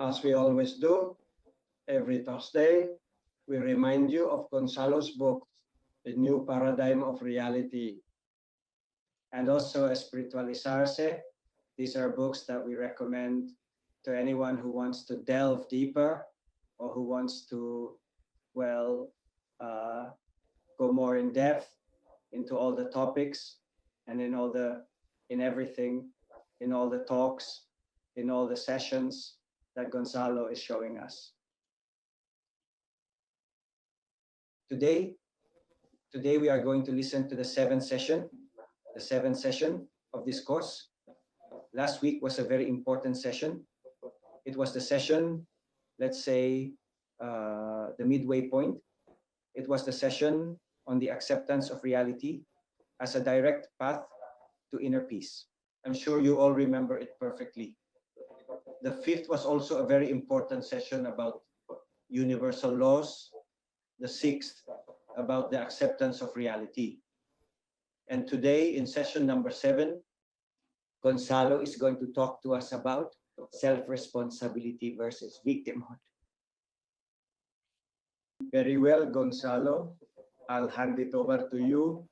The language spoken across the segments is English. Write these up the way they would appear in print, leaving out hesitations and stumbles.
As we always do, every Thursday, we remind you of Gonzalo's book, The New Paradigm of Reality, and also Espiritualizarse. These are books that we recommend to anyone who wants to delve deeper or who wants to, well, go more in depth into all the topics and in everything, in all the talks, in all the sessions that Gonzalo is showing us. Today we are going to listen to the seventh session of this course. Last week was a very important session. It was the session, let's say, the midway point. It was the session on the acceptance of reality as a direct path to inner peace. I'm sure you all remember it perfectly. The fifth was also a very important session about universal laws. The sixth about the acceptance of reality. And today in session number 7, Gonzalo is going to talk to us about self-responsibility versus victimhood. Very well, Gonzalo. I'll hand it over to you.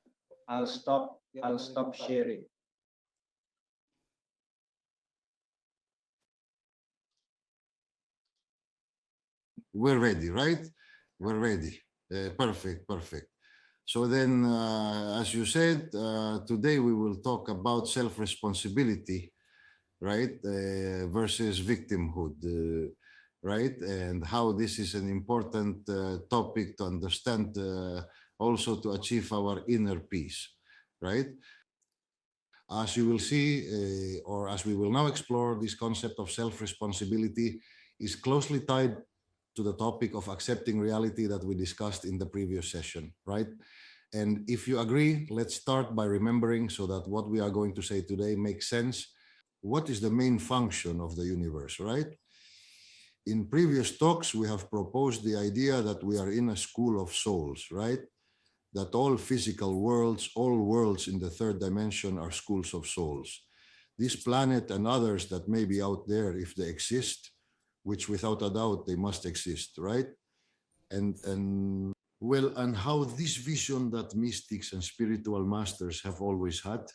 I'll stop sharing. We're ready, right? We're ready. Perfect. So then, as you said, today we will talk about self-responsibility, right, versus victimhood, right, and how this is an important topic to understand, also to achieve our inner peace, right? As you will see, or as we will now explore, this concept of self-responsibility is closely tied to the topic of accepting reality that we discussed in the previous session, right? And if you agree, let's start by remembering, so that what we are going to say today makes sense. What is the main function of the universe, right? In previous talks, we have proposed the idea that we are in a school of souls, right? That all physical worlds, all worlds in the third dimension are schools of souls. This planet and others that may be out there, if they exist, which without a doubt they must exist, right? And how this vision that mystics and spiritual masters have always had.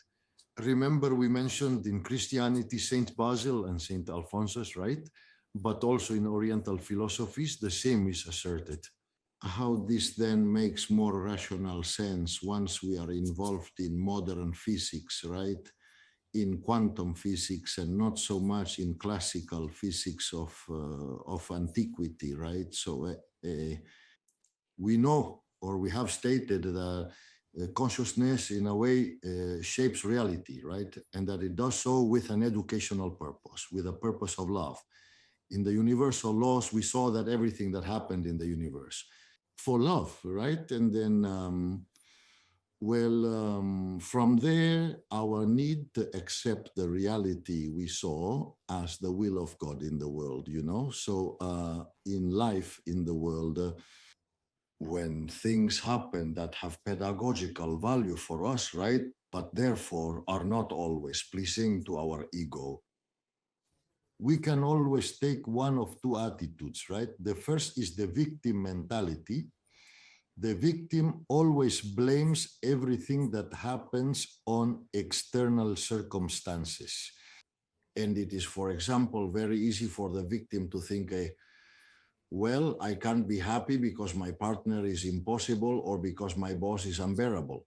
Remember, we mentioned in Christianity Saint Basil and Saint Alphonsus, right? But also in Oriental philosophies, the same is asserted. How this then makes more rational sense once we are involved in modern physics, right? In quantum physics, and not so much in classical physics of antiquity, right? So we know, or we have stated that consciousness in a way shapes reality, right? And that it does so with an educational purpose, with a purpose of love. In the universal laws, we saw that everything that happened in the universe for love, right? And then from there, our need to accept the reality we saw as the will of God in the world, you know? So in life, in the world, when things happen that have pedagogical value for us, right? But therefore are not always pleasing to our ego, we can always take one of two attitudes, right? The first is the victim mentality. The victim always blames everything that happens on external circumstances. And it is, for example, very easy for the victim to think, well, I can't be happy because my partner is impossible, or because my boss is unbearable.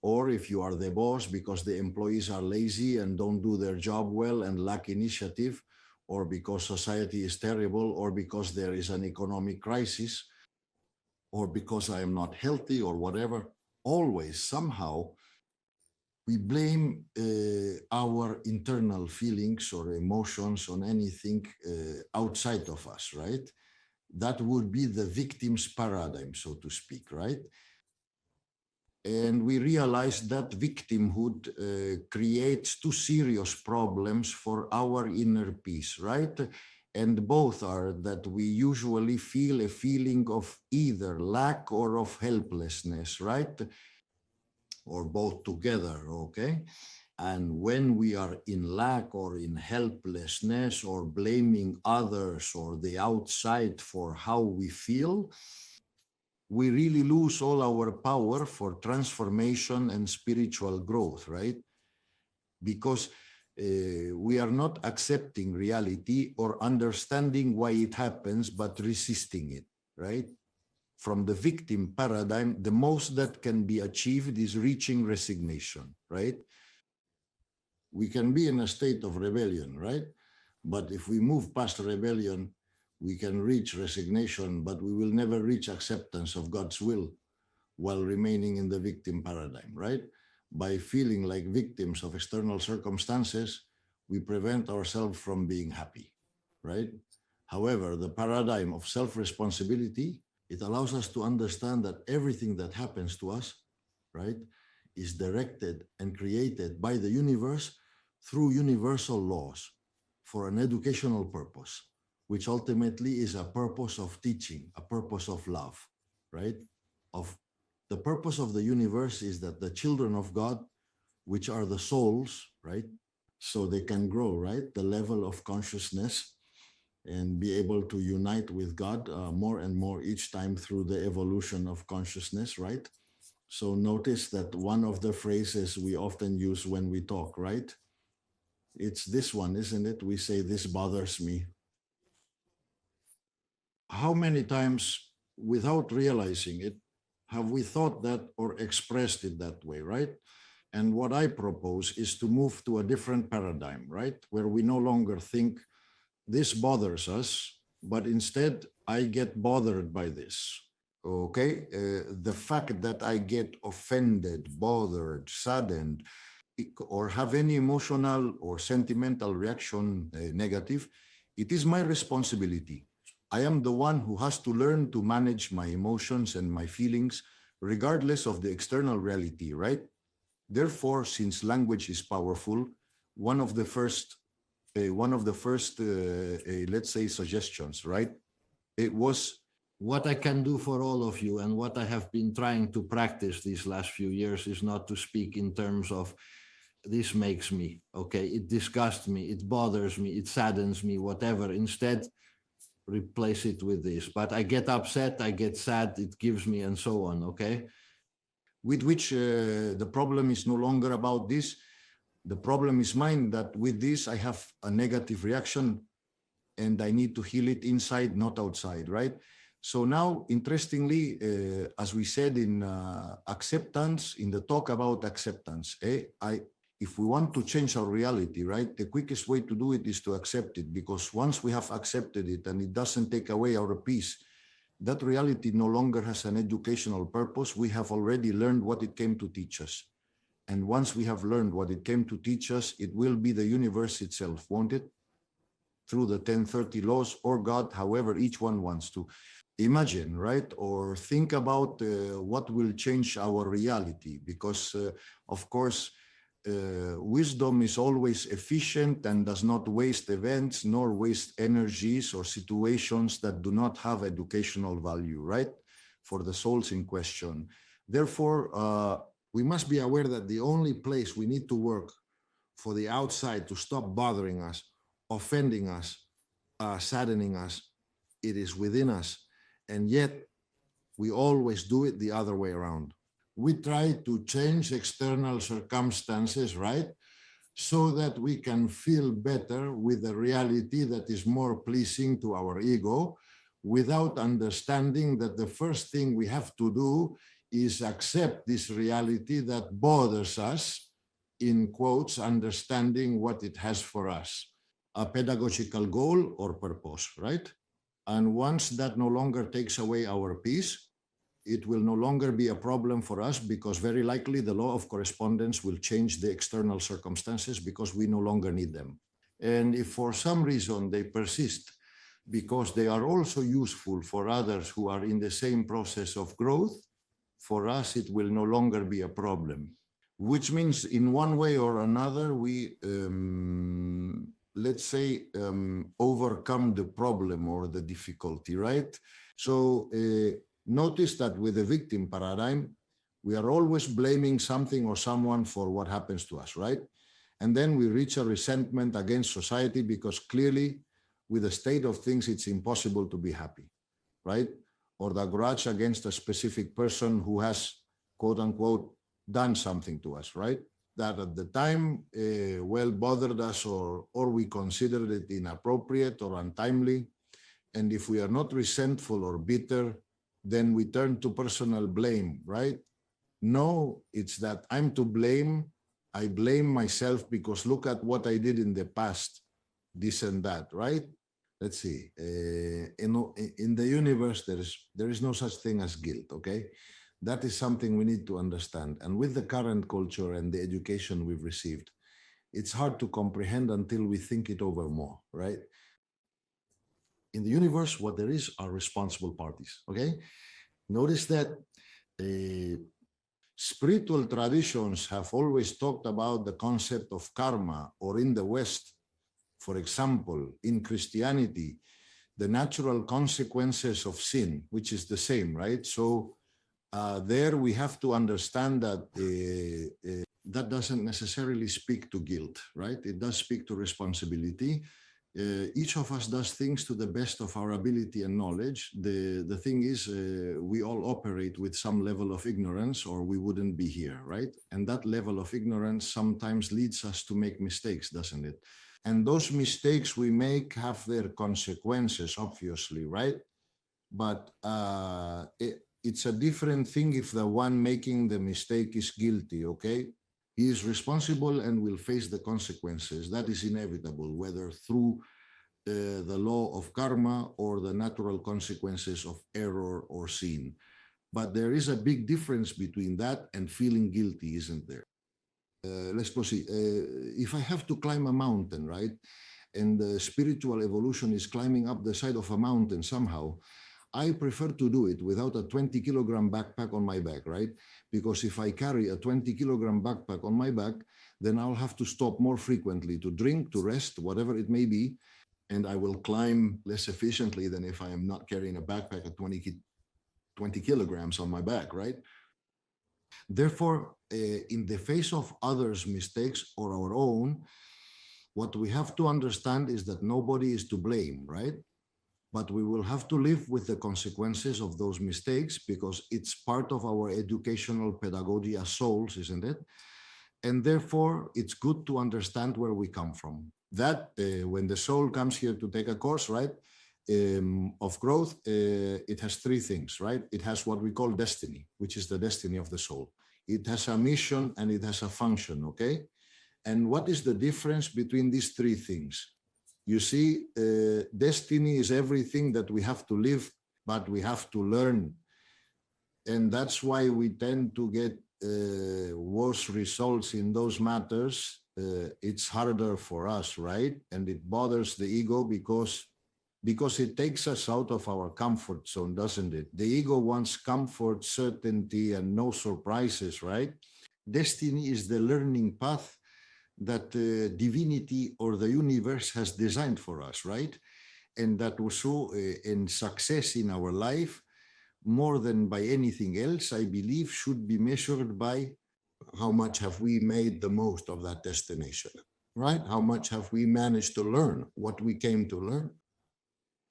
Or if you are the boss, because the employees are lazy and don't do their job well and lack initiative, or because society is terrible, or because there is an economic crisis, or because I am not healthy, or whatever. Always, somehow, we blame our internal feelings or emotions on anything outside of us, right? That would be the victim's paradigm, so to speak, right? And we realize that victimhood creates two serious problems for our inner peace, right? And both are that we usually feel a feeling of either lack or of helplessness, right? Or both together, okay? And when we are in lack or in helplessness or blaming others or the outside for how we feel, we really lose all our power for transformation and spiritual growth, right? Because we are not accepting reality or understanding why it happens, but resisting it, right? From the victim paradigm, the most that can be achieved is reaching resignation, right? We can be in a state of rebellion, right? But if we move past rebellion, we can reach resignation, but we will never reach acceptance of God's will while remaining in the victim paradigm, right? By feeling like victims of external circumstances, we prevent ourselves from being happy, right? However, the paradigm of self-responsibility, it allows us to understand that everything that happens to us, right, is directed and created by the universe through universal laws for an educational purpose, which ultimately is a purpose of teaching, a purpose of love, right? Of the purpose of the universe is that the children of God, which are the souls, right? So they can grow, right? The level of consciousness and be able to unite with God more and more each time through the evolution of consciousness, right? So notice that one of the phrases we often use when we talk, right? It's this one, isn't it? We say, this bothers me. How many times, without realizing it, have we thought that or expressed it that way, right? And what I propose is to move to a different paradigm, right? Where we no longer think this bothers us, but instead I get bothered by this. Okay, the fact that I get offended, bothered, saddened, or have any emotional or sentimental reaction negative, it is my responsibility. I am the one who has to learn to manage my emotions and my feelings, regardless of the external reality, right? Therefore, since language is powerful, one of the first, let's say, suggestions, right? It was what I can do for all of you, and what I have been trying to practice these last few years is not to speak in terms of this makes me, okay, it disgusts me, it bothers me, it saddens me, whatever. Instead, replace it with this. But I get upset, I get sad, it gives me, and so on, okay? With which the problem is no longer about this. The problem is mine, that with this I have a negative reaction and I need to heal it inside, not outside, right? So now, interestingly, as we said in acceptance, in the talk about acceptance, if we want to change our reality, right, the quickest way to do it is to accept it, because once we have accepted it and it doesn't take away our peace, that reality no longer has an educational purpose. We have already learned what it came to teach us. And once we have learned what it came to teach us, it will be the universe itself, won't it? Through the 1030 laws or God, however each one wants to. Imagine, right? Or think about what will change our reality, because of course, wisdom is always efficient and does not waste events nor waste energies or situations that do not have educational value, right? For the souls in question. Therefore, we must be aware that the only place we need to work for the outside to stop bothering us, offending us, saddening us, it is within us. And yet, we always do it the other way around. We try to change external circumstances, right? So that we can feel better with a reality that is more pleasing to our ego, without understanding that the first thing we have to do is accept this reality that bothers us, in quotes, understanding what it has for us, a pedagogical goal or purpose, right? And once that no longer takes away our peace, it will no longer be a problem for us, because very likely the law of correspondence will change the external circumstances because we no longer need them. And if for some reason they persist, because they are also useful for others who are in the same process of growth, for us it will no longer be a problem. Which means in one way or another, we, let's say, overcome the problem or the difficulty, right? So notice that with the victim paradigm, we are always blaming something or someone for what happens to us, right? And then we reach a resentment against society because clearly with the state of things, it's impossible to be happy, right? Or the grudge against a specific person who has, quote unquote, done something to us, right? That at the time, well, bothered us or we considered it inappropriate or untimely. And if we are not resentful or bitter, then we turn to personal blame, right? No, it's that I'm to blame. I blame myself because look at what I did in the past, this and that, right? Let's see. In the universe, there is no such thing as guilt, okay? That is something we need to understand. And with the current culture and the education we've received, it's hard to comprehend until we think it over more, right? In the universe, what there is are responsible parties, okay? Notice that spiritual traditions have always talked about the concept of karma, or in the West, for example, in Christianity, the natural consequences of sin, which is the same, right? So there we have to understand that that doesn't necessarily speak to guilt, right? It does speak to responsibility. Each of us does things to the best of our ability and knowledge. The thing is, we all operate with some level of ignorance or we wouldn't be here, right? And that level of ignorance sometimes leads us to make mistakes, doesn't it? And those mistakes we make have their consequences, obviously, right? But it's a different thing if the one making the mistake is guilty, okay? He is responsible and will face the consequences. That is inevitable, whether through the law of karma or the natural consequences of error or sin. But there is a big difference between that and feeling guilty, isn't there? Let's proceed. If I have to climb a mountain, right, and the spiritual evolution is climbing up the side of a mountain somehow, I prefer to do it without a 20-kilogram backpack on my back, right? Because if I carry a 20-kilogram backpack on my back, then I'll have to stop more frequently to drink, to rest, whatever it may be, and I will climb less efficiently than if I am not carrying a backpack at 20 kilograms on my back, right? Therefore, in the face of others' mistakes or our own, what we have to understand is that nobody is to blame, right? But we will have to live with the consequences of those mistakes because it's part of our educational pedagogy as souls, isn't it? And therefore, it's good to understand where we come from. That when the soul comes here to take a course, right, of growth, it has three things, right? It has what we call destiny, which is the destiny of the soul. It has a mission and it has a function, okay? And what is the difference between these three things? You see, destiny is everything that we have to live, but we have to learn. And that's why we tend to get worse results in those matters. It's harder for us, right? And it bothers the ego because it takes us out of our comfort zone, doesn't it? The ego wants comfort, certainty, and no surprises, right? Destiny is the learning path that divinity or the universe has designed for us, right? And that also in success in our life, more than by anything else, I believe should be measured by how much have we made the most of that destination, right? How much have we managed to learn what we came to learn?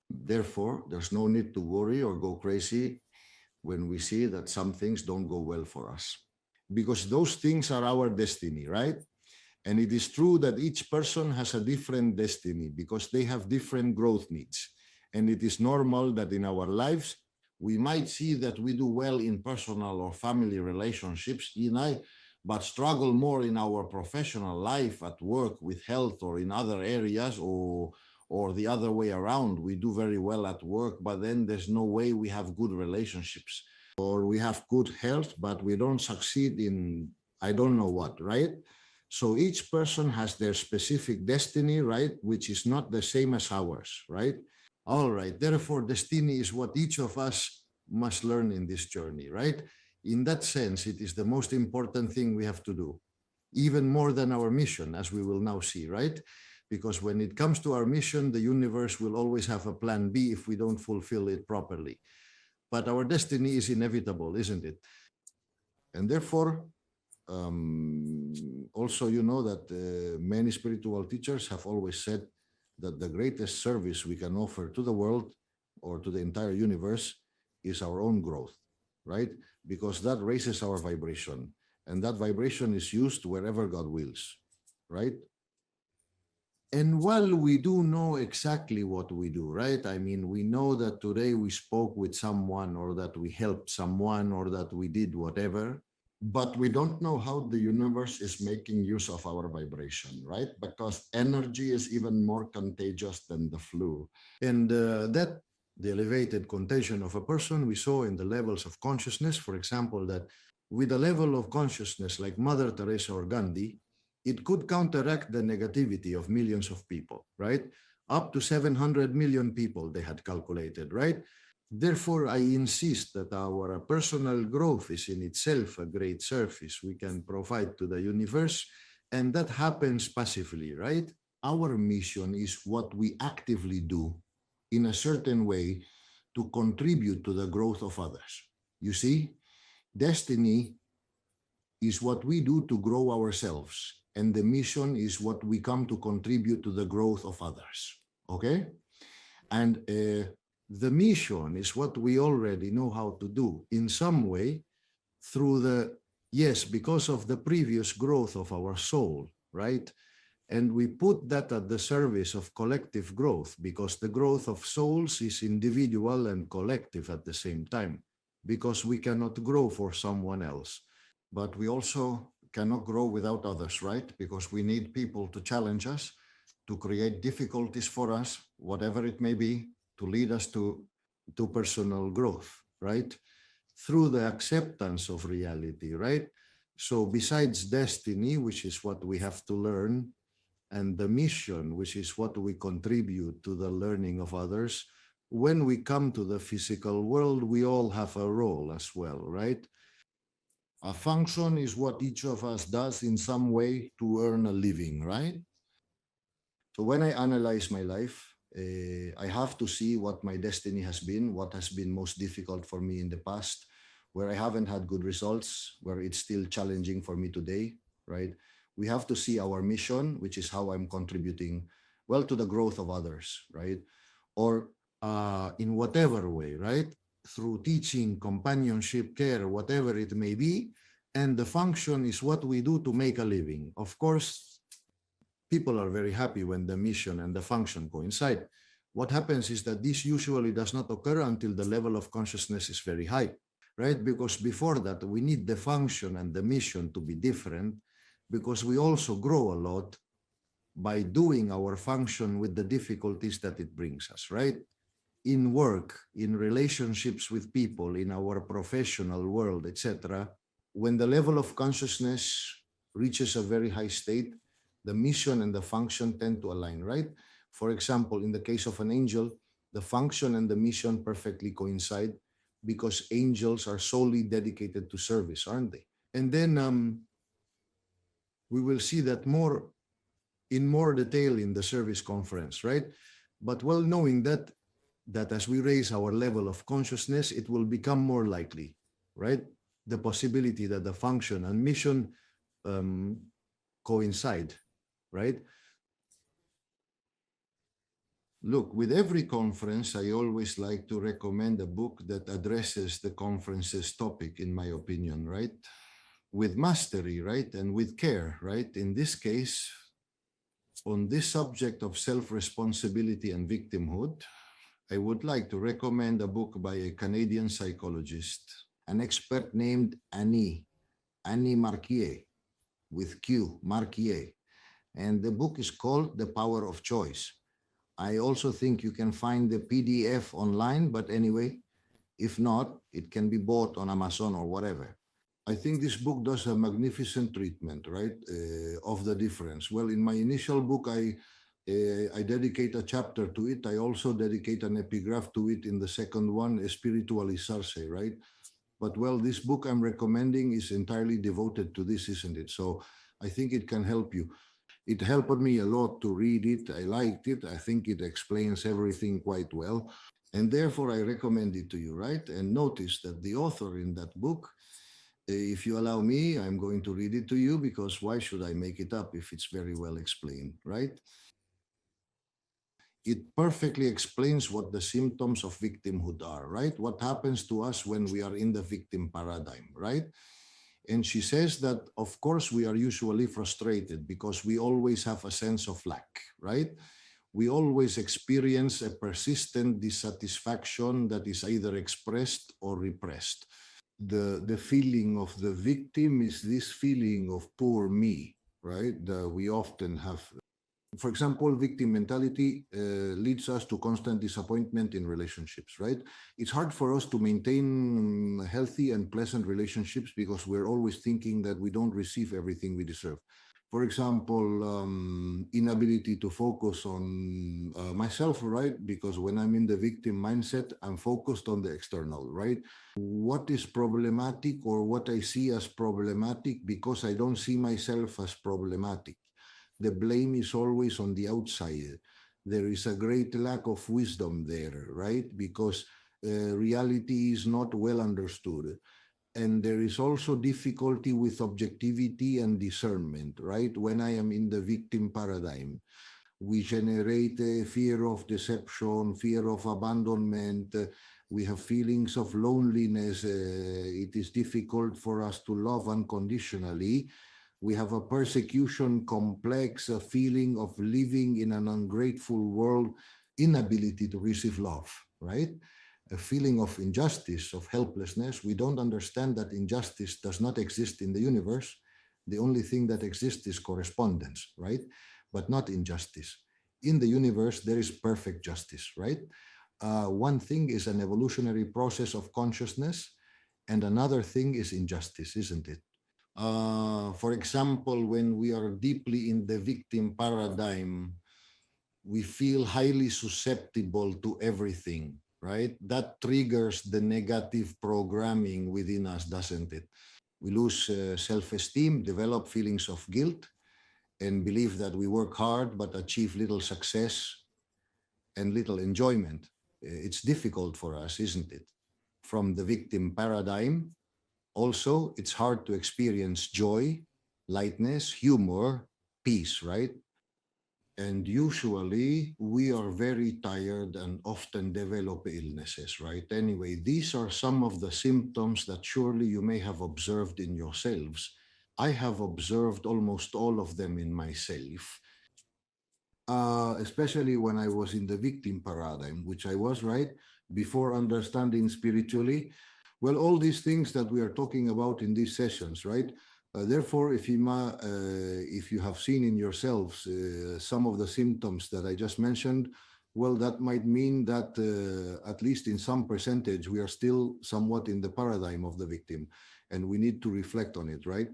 Therefore, there's no need to worry or go crazy when we see that some things don't go well for us, because those things are our destiny, right? And it is true that each person has a different destiny because they have different growth needs. And it is normal that in our lives, we might see that we do well in personal or family relationships, but struggle more in our professional life, at work, with health, or in other areas, or the other way around. We do very well at work, but then there's no way we have good relationships, or we have good health, but we don't succeed in I don't know what, right? So each person has their specific destiny, right? Which is not the same as ours, right? All right. Therefore, destiny is what each of us must learn in this journey, right? In that sense, it is the most important thing we have to do, even more than our mission, as we will now see, right? Because when it comes to our mission, the universe will always have a plan B if we don't fulfill it properly. But our destiny is inevitable, isn't it? And therefore, also, you know that many spiritual teachers have always said that the greatest service we can offer to the world or to the entire universe is our own growth, right? Because that raises our vibration, and that vibration is used wherever God wills, right? And while we do know exactly what we do, right? I mean, we know that today we spoke with someone, or that we helped someone, or that we did whatever, but we don't know how the universe is making use of our vibration, right? Because energy is even more contagious than the flu. And that the elevated contagion of a person we saw in the levels of consciousness, for example, that with a level of consciousness like Mother Teresa or Gandhi, it could counteract the negativity of millions of people, right? Up to 700 million people they had calculated, right? Therefore, I insist that our personal growth is in itself a great service we can provide to the universe, and that happens passively, right? Our mission is what we actively do in a certain way to contribute to the growth of others. You see, destiny is what we do to grow ourselves, and the mission is what we come to contribute to the growth of others. Okay? And the mission is what we already know how to do in some way through the, yes, because of the previous growth of our soul, right? And we put that at the service of collective growth, because the growth of souls is individual and collective at the same time, because we cannot grow for someone else, but we also cannot grow without others, right? Because we need people to challenge us, to create difficulties for us, whatever it may be, to lead us to personal growth, right? Through the acceptance of reality, right? So besides destiny, which is what we have to learn, and the mission, which is what we contribute to the learning of others, when we come to the physical world, we all have a role as well, right? A function is what each of us does in some way to earn a living, right? So when I analyze my life, I have to see what my destiny has been, what has been most difficult for me in the past, where I haven't had good results, where it's still challenging for me today, right? We have to see our mission, which is how I'm contributing, well, to the growth of others, right? Or in whatever way, right? Through teaching, companionship, care, whatever it may be. And the function is what we do to make a living. Of course, people are very happy when the mission and the function coincide. What happens is that this usually does not occur until the level of consciousness is very high, right? Because before that, we need the function and the mission to be different, because we also grow a lot by doing our function with the difficulties that it brings us, right? In work, in relationships with people, in our professional world, etc. When the level of consciousness reaches a very high state, the mission and the function tend to align, right? For example, in the case of an angel, the function and the mission perfectly coincide, because angels are solely dedicated to service, aren't they? And then we will see that in more detail in the service conference, right? But well, knowing that as we raise our level of consciousness, it will become more likely, right? The possibility that the function and mission coincide, right? Look, with every conference, I always like to recommend a book that addresses the conference's topic, in my opinion, right? With mastery, right? And with care, right? In this case, on this subject of self-responsibility and victimhood, I would like to recommend a book by a Canadian psychologist, an expert named Annie Marquier, with Q, Marquier. And the book is called The Power of Choice. I also think you can find the PDF online, but anyway, if not, it can be bought on Amazon or whatever. I think this book does a magnificent treatment, right, of the difference. Well, in my initial book, I dedicate a chapter to it. I also dedicate an epigraph to it in the second one, Espiritualizarse, right? But well, this book I'm recommending is entirely devoted to this, isn't it? So I think it can help you. It helped me a lot to read it. I liked it. I think it explains everything quite well. And therefore, I recommend it to you, right? And notice that the author in that book If you allow me, I'm going to read it to you because why should I make it up if it's very well explained, right? It perfectly explains what the symptoms of victimhood are, right? What happens to us when we are in the victim paradigm, right? And she says that, of course, we are usually frustrated because we always have a sense of lack, right? We always experience a persistent dissatisfaction that is either expressed or repressed. The feeling of the victim is this feeling of poor me, right? We often have. For example, victim mentality leads us to constant disappointment in relationships, right? It's hard for us to maintain healthy and pleasant relationships because we're always thinking that we don't receive everything we deserve. For example, inability to focus on myself, right? Because when I'm in the victim mindset, I'm focused on the external, right? What is problematic or what I see as problematic because I don't see myself as problematic. The blame is always on the outside. There is a great lack of wisdom there, right? Because reality is not well understood. And there is also difficulty with objectivity and discernment, right? When I am in the victim paradigm, we generate a fear of deception, fear of abandonment. We have feelings of loneliness. It is difficult for us to love unconditionally. We have a persecution complex, a feeling of living in an ungrateful world, inability to receive love, right? A feeling of injustice, of helplessness. We don't understand that injustice does not exist in the universe. The only thing that exists is correspondence, right? But not injustice. In the universe, there is perfect justice, right? One thing is an evolutionary process of consciousness, and another thing is injustice, isn't it? For example, when we are deeply in the victim paradigm, we feel highly susceptible to everything, right? That triggers the negative programming within us, doesn't it? We lose self-esteem, develop feelings of guilt, and believe that we work hard but achieve little success and little enjoyment. It's difficult for us, isn't it? From the victim paradigm, also, it's hard to experience joy, lightness, humor, peace, right? And usually we are very tired and often develop illnesses, right? Anyway, these are some of the symptoms that surely you may have observed in yourselves. I have observed almost all of them in myself, especially when I was in the victim paradigm, which I was, right? Before understanding spiritually. Well, all these things that we are talking about in these sessions, right? Therefore, if you have seen in yourselves some of the symptoms that I just mentioned, well, that might mean that at least in some percentage, we are still somewhat in the paradigm of the victim, and we need to reflect on it, right?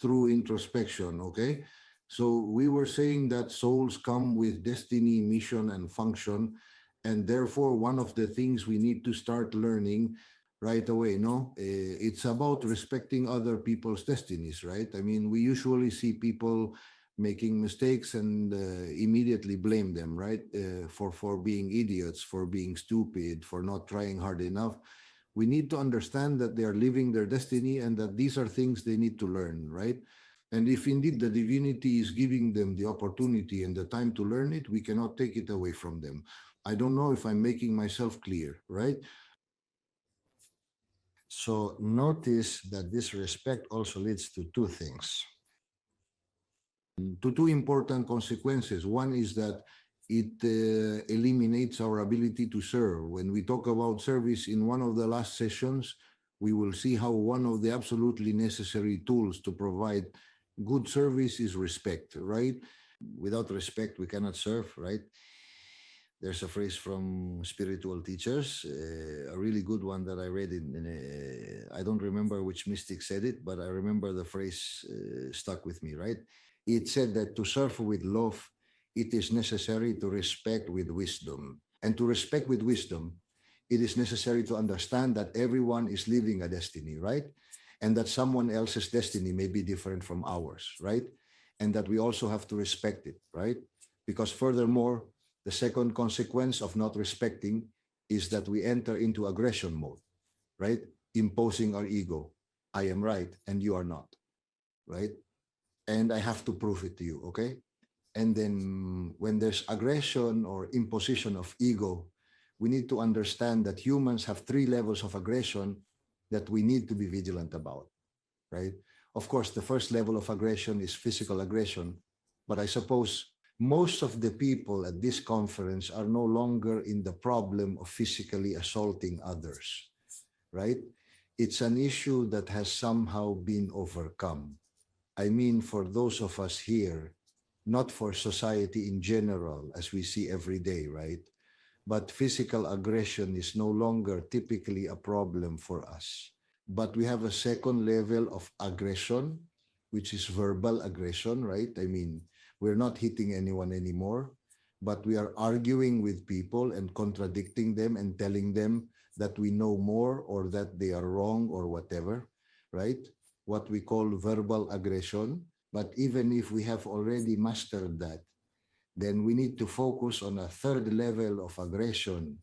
Through introspection, okay? So we were saying that souls come with destiny, mission, and function, and therefore one of the things we need to start learning right away, no? It's about respecting other people's destinies, right? I mean, we usually see people making mistakes and immediately blame them, right? For being idiots, for being stupid, for not trying hard enough. We need to understand that they are living their destiny and that these are things they need to learn, right? And if indeed the divinity is giving them the opportunity and the time to learn it, we cannot take it away from them. I don't know if I'm making myself clear, right? So notice that this respect also leads to two things, to two important consequences. One is that it eliminates our ability to serve. When we talk about service in one of the last sessions, we will see how one of the absolutely necessary tools to provide good service is respect, right? Without respect, we cannot serve, right? There's a phrase from spiritual teachers, a really good one that I read I don't remember which mystic said it, but I remember the phrase stuck with me, right? It said that to serve with love, it is necessary to respect with wisdom. And to respect with wisdom, it is necessary to understand that everyone is living a destiny, right? And that someone else's destiny may be different from ours, right? And that we also have to respect it, right? Because furthermore, the second consequence of not respecting is that we enter into aggression mode, right? Imposing our ego. I am right and you are not, right? And I have to prove it to you, okay? And then when there's aggression or imposition of ego, we need to understand that humans have 3 levels of aggression that we need to be vigilant about, right? Of course, the first level of aggression is physical aggression, but I suppose most of the people at this conference are no longer in the problem of physically assaulting others, right? It's an issue that has somehow been overcome. I mean, for those of us here, not for society in general, as we see every day, right? But physical aggression is no longer typically a problem for us. But we have a second level of aggression, which is verbal aggression, right? I mean, we're not hitting anyone anymore, but we are arguing with people and contradicting them and telling them that we know more or that they are wrong or whatever, right? What we call verbal aggression. But even if we have already mastered that, then we need to focus on a third level of aggression,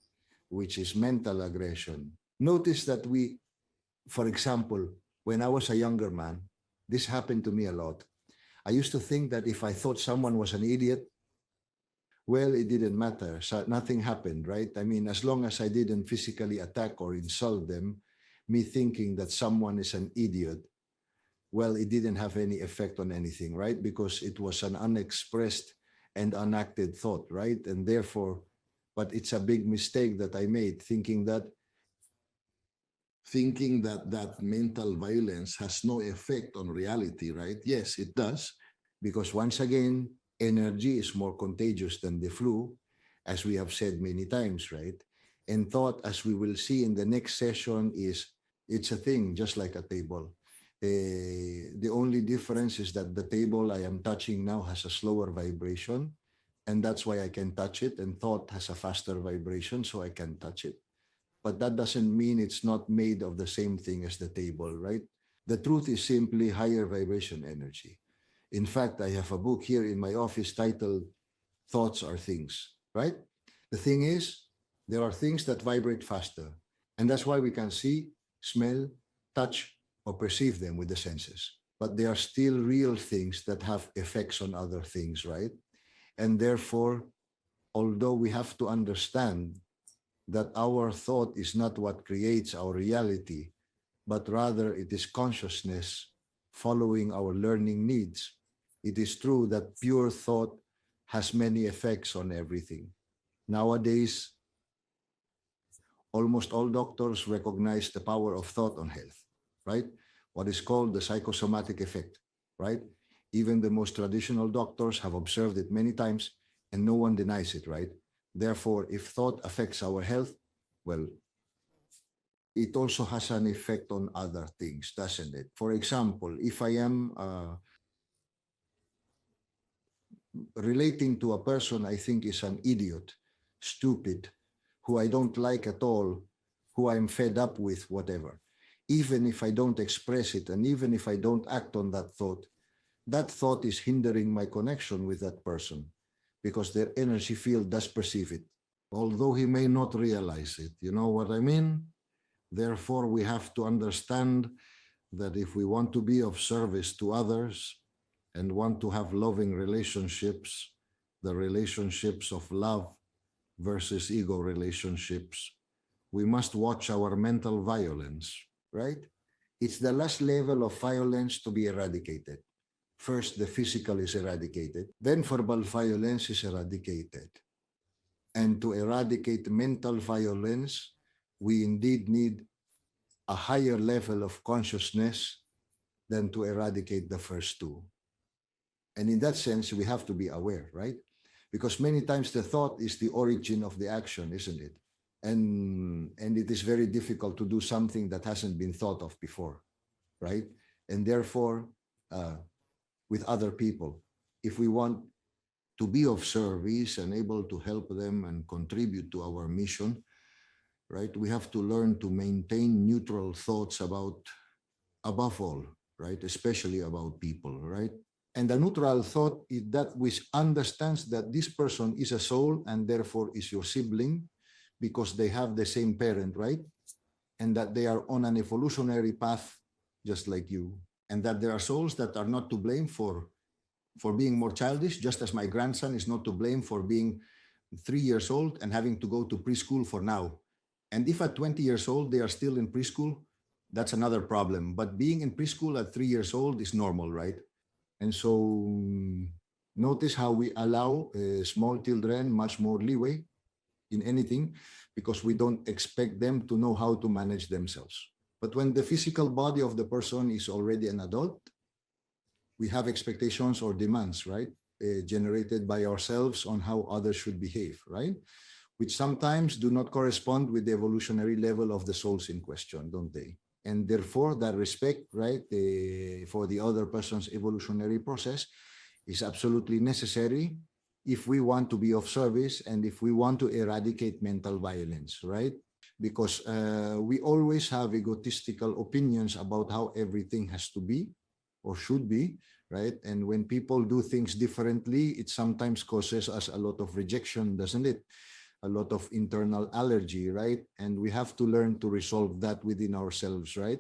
which is mental aggression. Notice that we, for example, when I was a younger man, this happened to me a lot. I used to think that if I thought someone was an idiot, well, it didn't matter. So nothing happened, right? I mean, as long as I didn't physically attack or insult them, me thinking that someone is an idiot, well, it didn't have any effect on anything, right? Because it was an unexpressed and unacted thought, right? And therefore, but it's a big mistake that I made, thinking that that mental violence has no effect on reality, right? Yes, it does, because once again, energy is more contagious than the flu, as we have said many times, right? And thought, as we will see in the next session, is it's a thing just like a table. The only difference is that the table I am touching now has a slower vibration, and that's why I can touch it, and thought has a faster vibration, so I can touch it. But that doesn't mean it's not made of the same thing as the table, right? The truth is simply higher vibration energy. In fact, I have a book here in my office titled Thoughts Are Things, right? The thing is, there are things that vibrate faster. And that's why we can see, smell, touch, or perceive them with the senses. But they are still real things that have effects on other things, right? And therefore, although we have to understand that our thought is not what creates our reality, but rather it is consciousness following our learning needs, it is true that pure thought has many effects on everything. Nowadays, almost all doctors recognize the power of thought on health, right? What is called the psychosomatic effect, right? Even the most traditional doctors have observed it many times and no one denies it, right? Therefore, if thought affects our health, well, it also has an effect on other things, doesn't it? For example, if I am relating to a person I think is an idiot, stupid, who I don't like at all, who I'm fed up with, whatever, even if I don't express it and even if I don't act on that thought is hindering my connection with that person because their energy field does perceive it, although he may not realize it. You know what I mean? Therefore, we have to understand that if we want to be of service to others and want to have loving relationships, the relationships of love versus ego relationships, we must watch our mental violence, right? It's the last level of violence to be eradicated. First, the physical is eradicated, then verbal violence is eradicated. And to eradicate mental violence, we indeed need a higher level of consciousness than to eradicate the first two. And in that sense, we have to be aware, right? Because many times the thought is the origin of the action, isn't it? And it is very difficult to do something that hasn't been thought of before, right? And therefore, with other people, if we want to be of service and able to help them and contribute to our mission, right, we have to learn to maintain neutral thoughts about, above all, right, especially about people, right? And the neutral thought is that which understands that this person is a soul and therefore is your sibling because they have the same parent, right? And that they are on an evolutionary path just like you, and that there are souls that are not to blame for being more childish, just as my grandson is not to blame for being 3 years old and having to go to preschool for now. And if at 20 years old they are still in preschool, that's another problem. But being in preschool at 3 years old is normal, right? And so notice how we allow small children much more leeway in anything because we don't expect them to know how to manage themselves. But when the physical body of the person is already an adult, we have expectations or demands, right? Generated by ourselves on how others should behave, right? Which sometimes do not correspond with the evolutionary level of the souls in question, don't they? And therefore, that respect, right, for the other person's evolutionary process is absolutely necessary if we want to be of service and if we want to eradicate mental violence, right? Because we always have egotistical opinions about how everything has to be or should be, right? And when people do things differently, it sometimes causes us a lot of rejection, doesn't it? A lot of internal allergy, right? And we have to learn to resolve that within ourselves, right?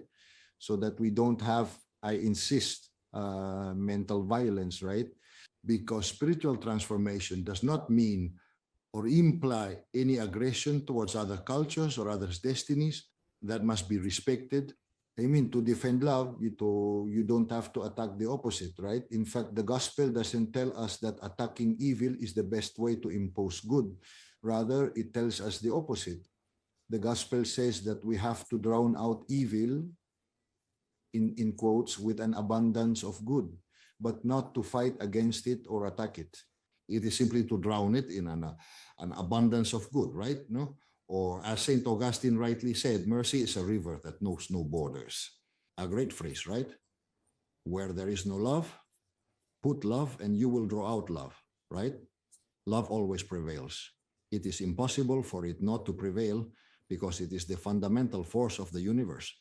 So that we don't have, I insist, mental violence, right? Because spiritual transformation does not mean or imply any aggression towards other cultures or others' destinies. That must be respected. I mean, to defend love, you don't have to attack the opposite, right? In fact, the gospel doesn't tell us that attacking evil is the best way to impose good. Rather, it tells us the opposite. The gospel says that we have to drown out evil, in quotes, with an abundance of good, but not to fight against it or attack it. It is simply to drown it in an abundance of good, right? No? Or as St. Augustine rightly said, mercy is a river that knows no borders. A great phrase, right? Where there is no love, put love and you will draw out love, right? Love always prevails. It is impossible for it not to prevail because it is the fundamental force of the universe.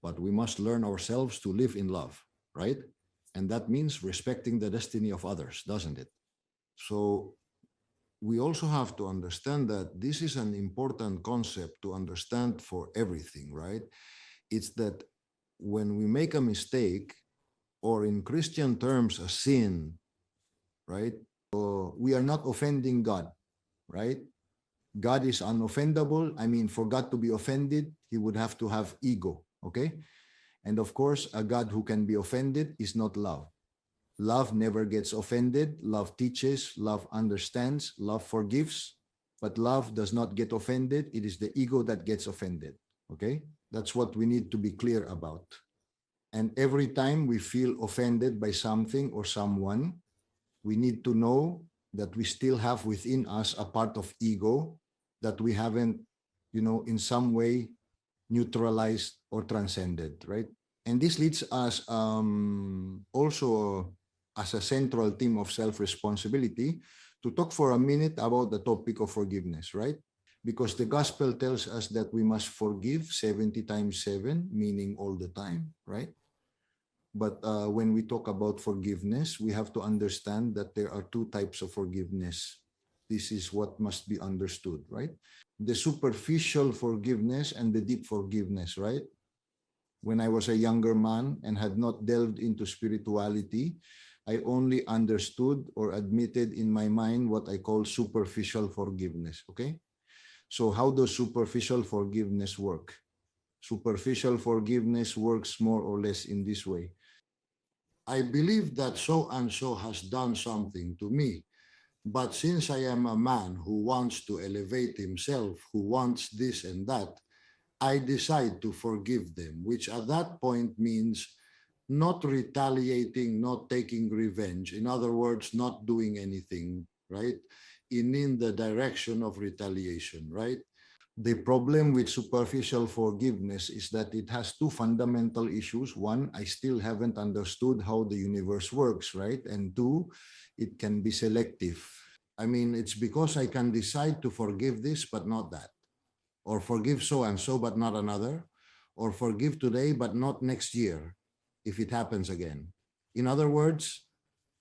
But we must learn ourselves to live in love, right? And that means respecting the destiny of others, doesn't it? So we also have to understand that this is an important concept to understand for everything, right? It's that when we make a mistake, or in Christian terms, a sin, right? So we are not offending God, right? God is unoffendable. I mean, for God to be offended, he would have to have ego, okay? And of course, a God who can be offended is not love. Love never gets offended. Love teaches, love understands, love forgives, but love does not get offended. It is the ego that gets offended, okay? That's what we need to be clear about. And every time we feel offended by something or someone, we need to know that we still have within us a part of ego that we haven't, in some way neutralized or transcended, right? And this leads us also as a central theme of self-responsibility to talk for a minute about the topic of forgiveness, right? Because the gospel tells us that we must forgive 70 times 7, meaning all the time, right? But when we talk about forgiveness, we have to understand that there are two types of forgiveness. This is what must be understood, right? The superficial forgiveness and the deep forgiveness, right? When I was a younger man and had not delved into spirituality, I only understood or admitted in my mind what I call superficial forgiveness, okay? So how does superficial forgiveness work? Superficial forgiveness works more or less in this way. I believe that so and so has done something to me, but since I am a man who wants to elevate himself, who wants this and that, I decide to forgive them, which at that point means not retaliating, not taking revenge. In other words, not doing anything, right? In the direction of retaliation, right? The problem with superficial forgiveness is that it has two fundamental issues. One, I still haven't understood how the universe works, right? And two, it can be selective. I mean, it's because I can decide to forgive this, but not that. Or forgive so and so, but not another. Or forgive today, but not next year, if it happens again. In other words,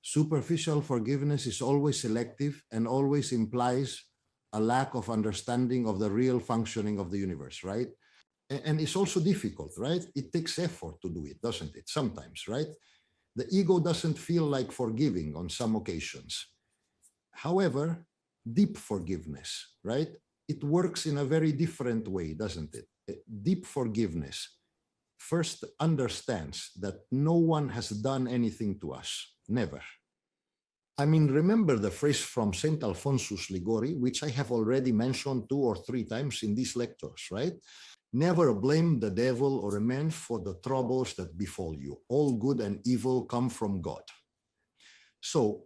superficial forgiveness is always selective and always implies a lack of understanding of the real functioning of the universe, right? And it's also difficult, right? It takes effort to do it, doesn't it? Sometimes, right? The ego doesn't feel like forgiving on some occasions. However, deep forgiveness, right? It works in a very different way, doesn't it? Deep forgiveness first understands that no one has done anything to us, never. I mean, remember the phrase from St. Alphonsus Liguori, which I have already mentioned 2 or 3 times in these lectures, right? Never blame the devil or a man for the troubles that befall you. All good and evil come from God. So,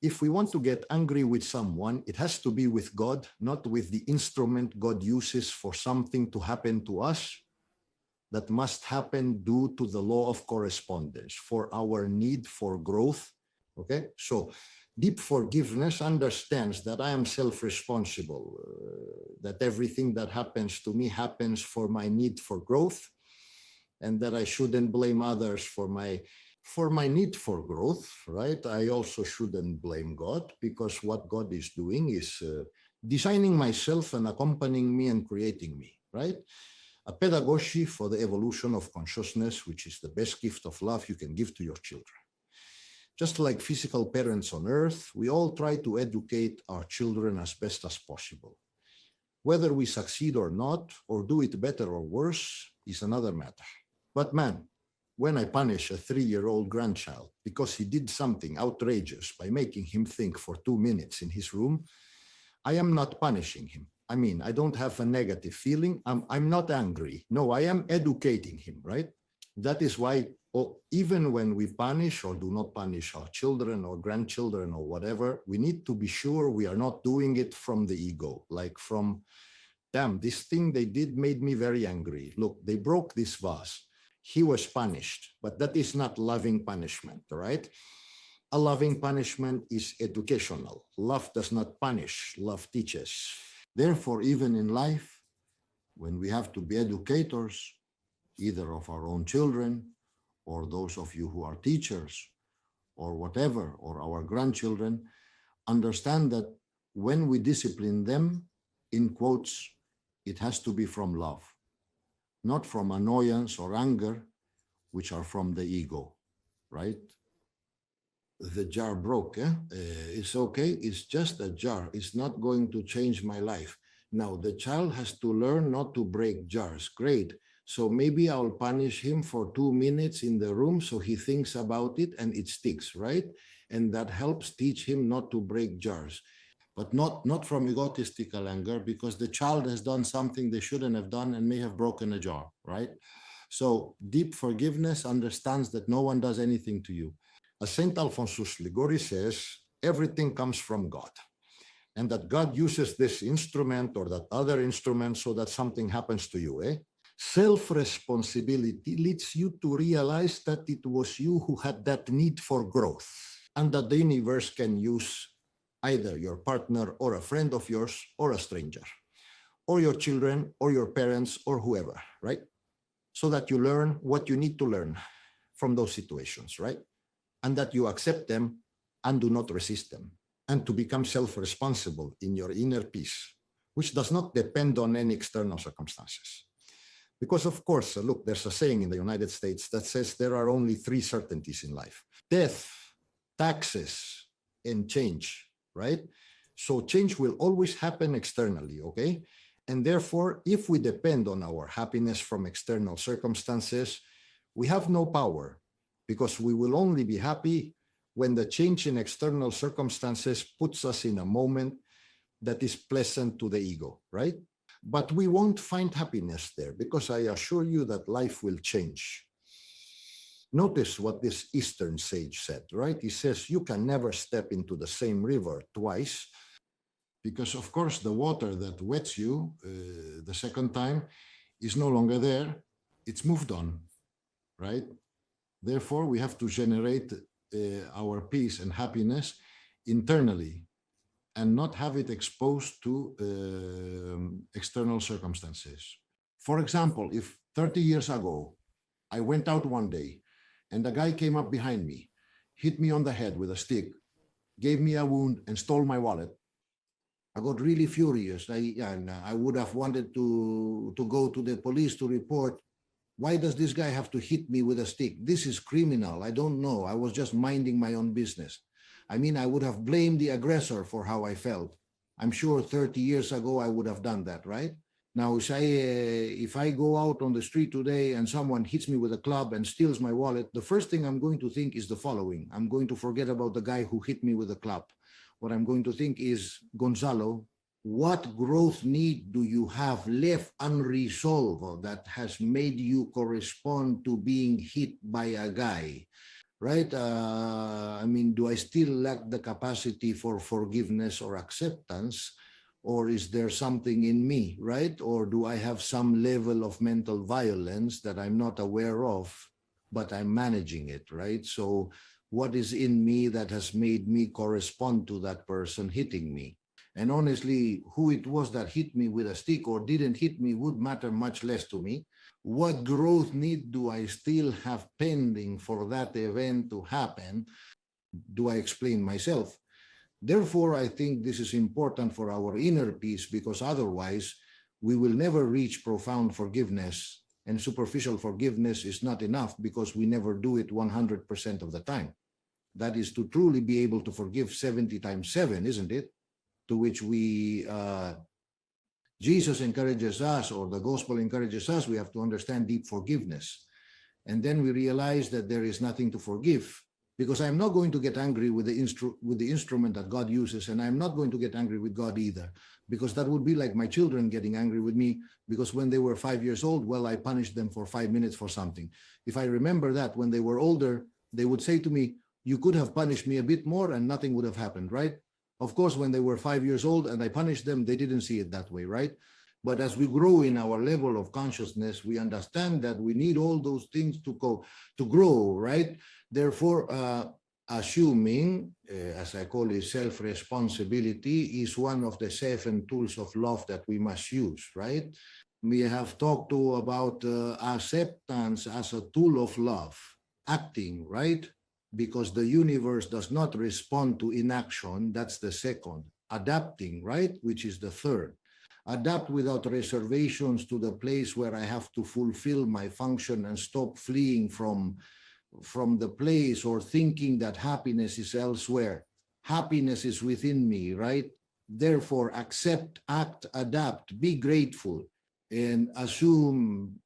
if we want to get angry with someone, it has to be with God, not with the instrument God uses for something to happen to us that must happen due to the law of correspondence, for our need for growth. Okay, so deep forgiveness understands that I am self-responsible, that everything that happens to me happens for my need for growth, and that I shouldn't blame others for my need for growth, right? I also shouldn't blame God, because what God is doing is designing myself and accompanying me and creating me, right? A pedagogy for the evolution of consciousness, which is the best gift of love you can give to your children. Just like physical parents on earth, we all try to educate our children as best as possible. Whether we succeed or not, or do it better or worse, is another matter. But man, when I punish a 3-year-old grandchild because he did something outrageous by making him think for 2 minutes in his room, I am not punishing him. I mean, I don't have a negative feeling. I'm not angry. No, I am educating him, right? That is why even when we punish or do not punish our children or grandchildren or whatever, we need to be sure we are not doing it from the ego, like from, damn, this thing they did made me very angry. Look, they broke this vase. He was punished, but that is not loving punishment, right? A loving punishment is educational. Love does not punish, love teaches. Therefore, even in life, when we have to be educators, either of our own children or those of you who are teachers or whatever, or our grandchildren, understand that when we discipline them, in quotes, it has to be from love, not from annoyance or anger, which are from the ego, right? The jar broke, it's okay, it's just a jar, it's not going to change my life. Now, the child has to learn not to break jars, great. So maybe I'll punish him for 2 minutes in the room so he thinks about it and it sticks, right? And that helps teach him not to break jars, but not from egotistical anger, because the child has done something they shouldn't have done and may have broken a jar, right? So deep forgiveness understands that no one does anything to you. As St. Alphonsus Liguori says, everything comes from God, and that God uses this instrument or that other instrument so that something happens to you, Self-responsibility leads you to realize that it was you who had that need for growth, and that the universe can use either your partner or a friend of yours or a stranger, or your children or your parents or whoever, right? So that you learn what you need to learn from those situations, right? And that you accept them and do not resist them, and to become self-responsible in your inner peace, which does not depend on any external circumstances. Because of course, look, there's a saying in the United States that says there are only 3 certainties in life: death, taxes, and change, right? So change will always happen externally, okay? And therefore, if we depend on our happiness from external circumstances, we have no power, because we will only be happy when the change in external circumstances puts us in a moment that is pleasant to the ego, right? But we won't find happiness there, because I assure you that life will change. Notice what this Eastern sage said, right? He says, you can never step into the same river twice, because of course the water that wets you the second time is no longer there, it's moved on, right? Therefore, we have to generate our peace and happiness internally, and not have it exposed to external circumstances. For example, if 30 years ago, I went out one day and a guy came up behind me, hit me on the head with a stick, gave me a wound and stole my wallet, I got really furious. I would have wanted to go to the police to report. Why does this guy have to hit me with a stick? This is criminal. I don't know. I was just minding my own business. I mean, I would have blamed the aggressor for how I felt. I'm sure 30 years ago, I would have done that, right? Now, if I go out on the street today and someone hits me with a club and steals my wallet, the first thing I'm going to think is the following. I'm going to forget about the guy who hit me with a club. What I'm going to think is, Gonzalo, what growth need do you have left unresolved that has made you correspond to being hit by a guy? Right? I mean, do I still lack the capacity for forgiveness or acceptance? Or is there something in me, right? Or do I have some level of mental violence that I'm not aware of, but I'm managing it, right? So what is in me that has made me correspond to that person hitting me? And honestly, who it was that hit me with a stick or didn't hit me would matter much less to me. What growth need do I still have pending for that event to happen? Do I explain myself? Therefore, I think this is important for our inner peace, because otherwise we will never reach profound forgiveness, and superficial forgiveness is not enough because we never do it 100% of the time. That is to truly be able to forgive 70 times 7, isn't it? To which Jesus encourages us, or the gospel encourages us, we have to understand deep forgiveness. And then we realize that there is nothing to forgive, because I'm not going to get angry with the instrument that God uses, and I'm not going to get angry with God either, because that would be like my children getting angry with me because when they were 5 years old, well, I punished them for 5 minutes for something. If I remember that when they were older, they would say to me, you could have punished me a bit more and nothing would have happened, right? Of course, when they were 5 years old and I punished them, they didn't see it that way, right? But as we grow in our level of consciousness, we understand that we need all those things to grow, right? Therefore, assuming, as I call it, self-responsibility is one of the 7 tools of love that we must use, right? We have talked about acceptance as a tool of love, acting, right? Because the universe does not respond to inaction, that's the 2nd. Adapting, right? Which is the 3rd. Adapt without reservations to the place where I have to fulfill my function and stop fleeing from the place or thinking that happiness is elsewhere. Happiness is within me, right? Therefore, accept, act, adapt, be grateful, and assume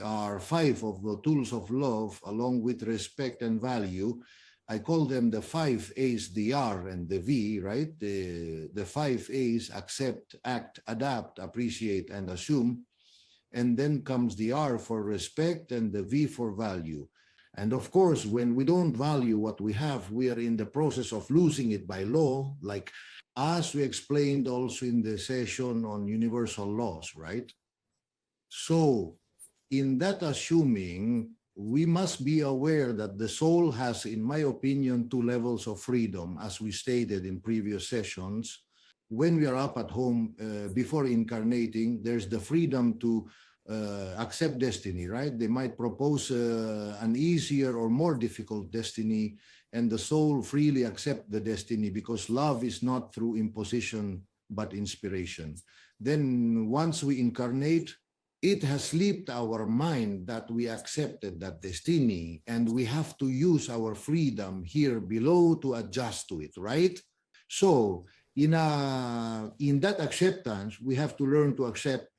our 5 of the tools of love, along with respect and value. I call them the 5 A's, the R and the V, right? The 5 A's: accept, act, adapt, appreciate, and assume. And then comes the R for respect and the V for value. And of course, when we don't value what we have, we are in the process of losing it by law, like as we explained also in the session on universal laws, right? So in that assuming, we must be aware that the soul has, in my opinion, 2 levels of freedom, as we stated in previous sessions. When we are up at home, before incarnating, there's the freedom to accept destiny, right? They might propose an easier or more difficult destiny, and the soul freely accept the destiny, because love is not through imposition, but inspiration. Then once we incarnate, it has slipped our mind that we accepted that destiny, and we have to use our freedom here below to adjust to it, right? So in that acceptance, we have to learn to accept,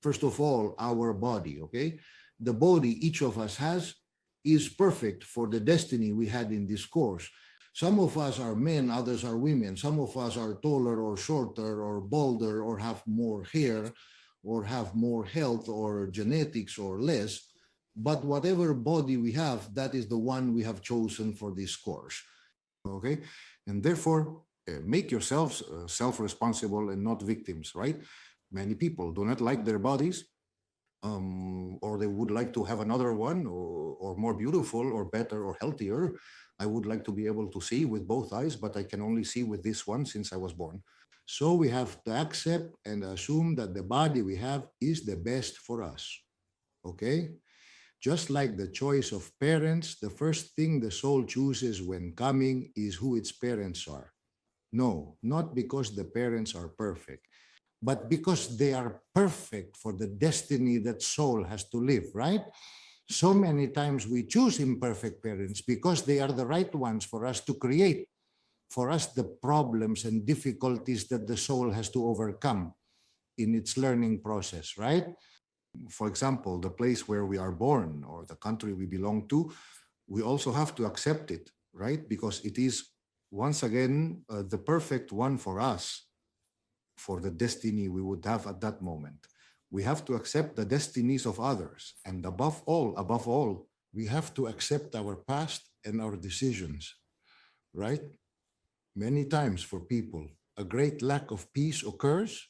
first of all, our body, okay? The body each of us has is perfect for the destiny we had in this course. Some of us are men, others are women. Some of us are taller or shorter or bolder or have more hair or have more health or genetics or less. But whatever body we have, that is the one we have chosen for this course, okay? And therefore, make yourselves self-responsible and not victims, right? Many people do not like their bodies, or they would like to have another one, or more beautiful or better or healthier. I would like to be able to see with both eyes, but I can only see with this one since I was born. So we have to accept and assume that the body we have is the best for us, okay? Just like the choice of parents, the first thing the soul chooses when coming is who its parents are. No, not because the parents are perfect, but because they are perfect for the destiny that soul has to live, right? So many times we choose imperfect parents because they are the right ones for us to create for us the problems and difficulties that the soul has to overcome in its learning process, right? For example, the place where we are born or the country we belong to, we also have to accept it, right? Because it is, once again, the perfect one for us, for the destiny we would have at that moment. We have to accept the destinies of others. And above all, we have to accept our past and our decisions, right? Many times for people, a great lack of peace occurs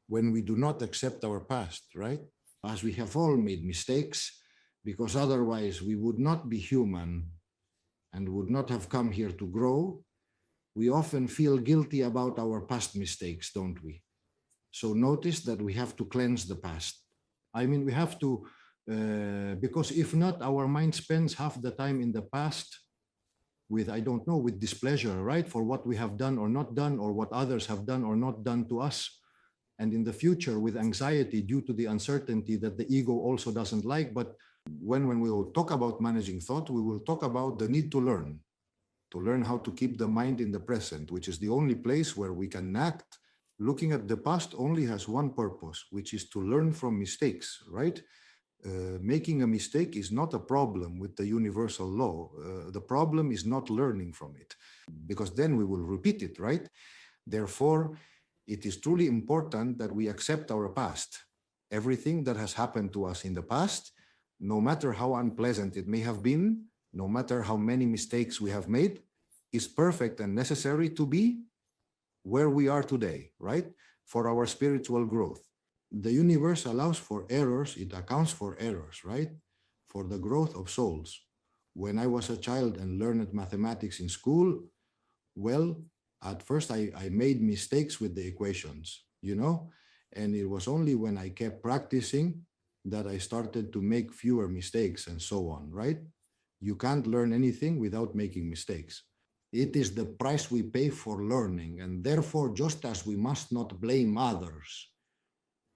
when we do not accept our past, right? As we have all made mistakes, because otherwise we would not be human and would not have come here to grow, we often feel guilty about our past mistakes, don't we? So notice that we have to cleanse the past. I mean, we have to, because if not, our mind spends half the time in the past with, I don't know, with displeasure, right? For what we have done or not done, or what others have done or not done to us. And in the future with anxiety due to the uncertainty that the ego also doesn't like. But when we will talk about managing thought, we will talk about the need to learn how to keep the mind in the present, which is the only place where we can act. Looking at the past only has one purpose, which is to learn from mistakes, right? Making a mistake is not a problem with the universal law. The problem is not learning from it, because then we will repeat it, right? Therefore, it is truly important that we accept our past. Everything that has happened to us in the past, no matter how unpleasant it may have been, no matter how many mistakes we have made, is perfect and necessary to be where we are today, right? For our spiritual growth. The universe allows for errors, it accounts for errors, right? For the growth of souls. When I was a child and learned mathematics in school, well, at first I made mistakes with the equations, and it was only when I kept practicing that I started to make fewer mistakes and so on, right? You can't learn anything without making mistakes. It is the price we pay for learning, and therefore, just as we must not blame others,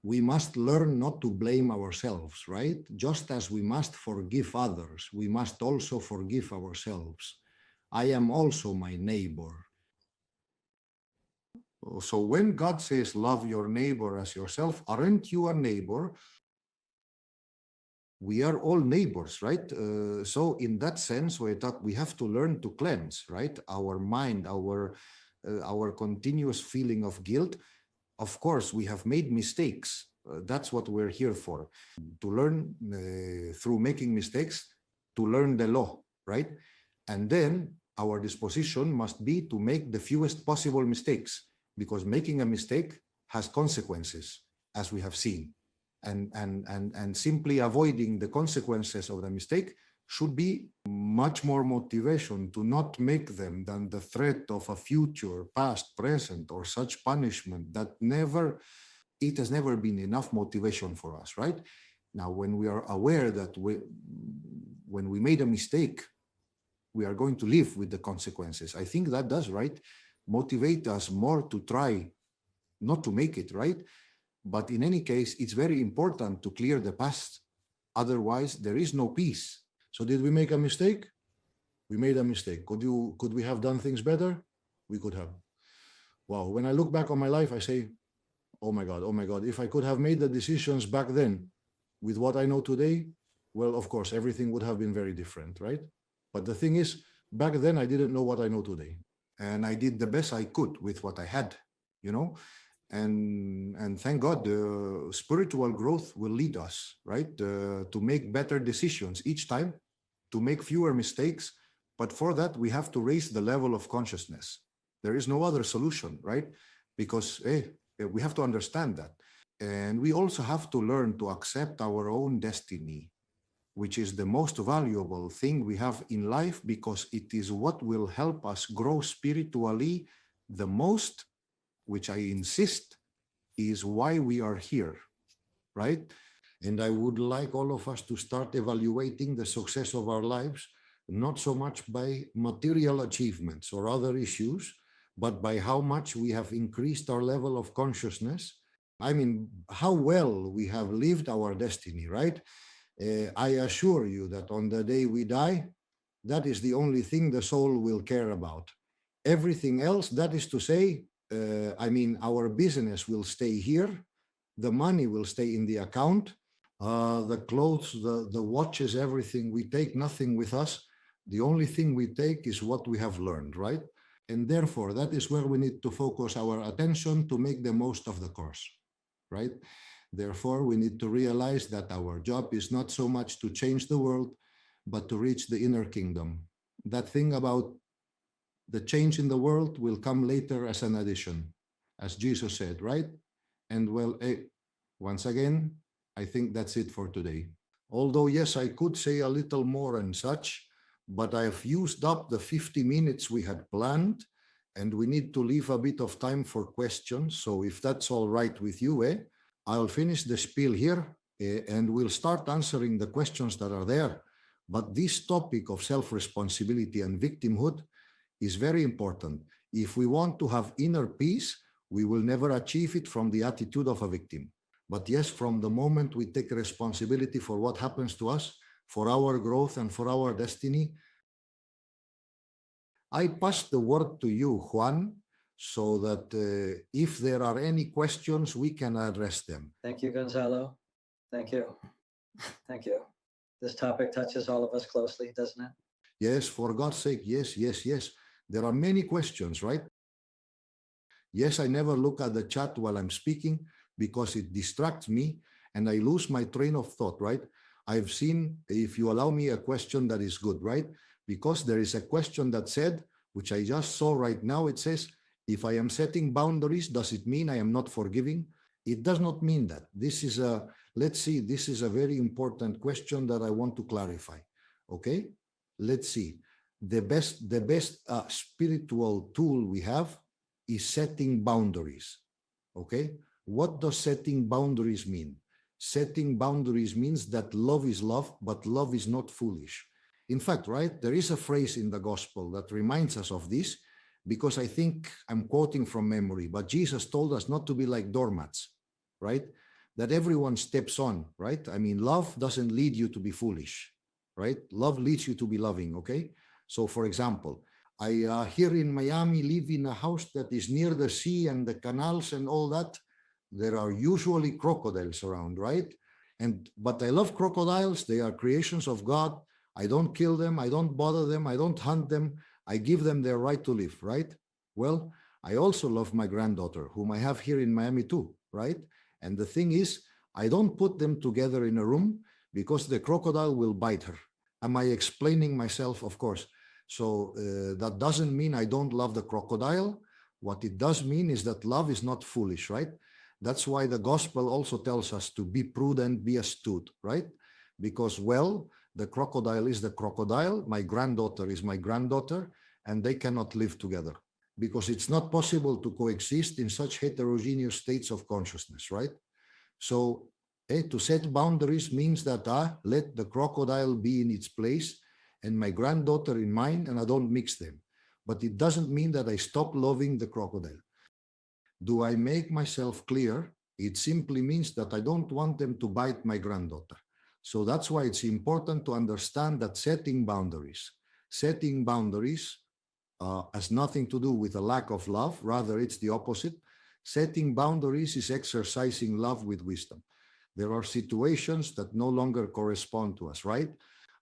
we must learn not to blame ourselves, right? Just as we must forgive others, we must also forgive ourselves. I am also my neighbor. So when God says, love your neighbor as yourself, aren't you a neighbor? We are all neighbors, right? So in that sense, we have to learn to cleanse, right? Our mind, our continuous feeling of guilt. Of course, we have made mistakes. That's what we're here for. To learn through making mistakes, to learn the law, right? And then our disposition must be to make the fewest possible mistakes, because making a mistake has consequences, as we have seen. And simply avoiding the consequences of the mistake should be much more motivation to not make them than the threat of a future, past, present, or such punishment that it has never been enough motivation for us, right? Now, when we are aware that when we made a mistake, we are going to live with the consequences, I think that does, right, motivate us more to try not to make it, right? But in any case, it's very important to clear the past. Otherwise, there is no peace. So did we make a mistake? We made a mistake. Could we have done things better? We could have. Wow, when I look back on my life, I say, oh my God, if I could have made the decisions back then with what I know today, well, of course, everything would have been very different, right? But the thing is, back then, I didn't know what I know today. And I did the best I could with what I had, and thank God, the spiritual growth will lead us, right, to make better decisions each time, to make fewer mistakes. But for that, we have to raise the level of consciousness. There is no other solution, right? Because we have to understand that. And we also have to learn to accept our own destiny, which is the most valuable thing we have in life, because it is what will help us grow spiritually the most, which I insist is why we are here, right? And I would like all of us to start evaluating the success of our lives, not so much by material achievements or other issues, but by how much we have increased our level of consciousness. I mean, how well we have lived our destiny, right? I assure you that on the day we die, that is the only thing the soul will care about. Everything else, that is to say, I mean, our business will stay here, the money will stay in the account, the clothes, the watches, everything. We take nothing with us. The only thing we take is what we have learned, right? And therefore, that is where we need to focus our attention to make the most of the course, right? Therefore, we need to realize that our job is not so much to change the world, but to reach the inner kingdom. That thing about the change in the world will come later as an addition, as Jesus said, right? And well, once again, I think that's it for today. Although, yes, I could say a little more and such, but I've used up the 50 minutes we had planned, and we need to leave a bit of time for questions. So if that's all right with you, I'll finish the spiel here, and we'll start answering the questions that are there. But this topic of self-responsibility and victimhood is very important. If we want to have inner peace, we will never achieve it from the attitude of a victim. But yes, from the moment we take responsibility for what happens to us, for our growth and for our destiny, I pass the word to you, Juan, so that if there are any questions, we can address them. Thank you, Gonzalo. Thank you. Thank you. This topic touches all of us closely, doesn't it? Yes, for God's sake, yes, yes, yes. There are many questions, right? Yes, I never look at the chat while I'm speaking because it distracts me and I lose my train of thought, right? I've seen, if you allow me, a question that is good, right? Because there is a question that said, which I just saw right now, it says, if I am setting boundaries, does it mean I am not forgiving? It does not mean that. This is a, let's see, this is a very important question that I want to clarify, okay? Let's see. The best spiritual tool we have is setting boundaries, okay? What does setting boundaries mean? Setting boundaries means that love is love, but love is not foolish. In fact, right, there is a phrase in the gospel that reminds us of this, because I think I'm quoting from memory, but Jesus told us not to be like doormats, right? That everyone steps on, right? I mean, love doesn't lead you to be foolish, right? Love leads you to be loving, okay? So for example, I here in Miami live in a house that is near the sea and the canals and all that. There are usually crocodiles around, right? But I love crocodiles. They are creations of God. I don't kill them. I don't bother them. I don't hunt them. I give them their right to live, right? Well, I also love my granddaughter, whom I have here in Miami too, right? And the thing is, I don't put them together in a room because the crocodile will bite her. Am I explaining myself? Of course. So that doesn't mean I don't love the crocodile. What it does mean is that love is not foolish, right? That's why the gospel also tells us to be prudent, be astute, right? Because, well, the crocodile is the crocodile, my granddaughter is my granddaughter, and they cannot live together because it's not possible to coexist in such heterogeneous states of consciousness, right? So to set boundaries means that let the crocodile be in its place and my granddaughter in mine, and I don't mix them. But it doesn't mean that I stop loving the crocodile. Do I make myself clear? It simply means that I don't want them to bite my granddaughter. So that's why it's important to understand that setting boundaries has nothing to do with a lack of love. Rather, it's the opposite. Setting boundaries is exercising love with wisdom. There are situations that no longer correspond to us, right?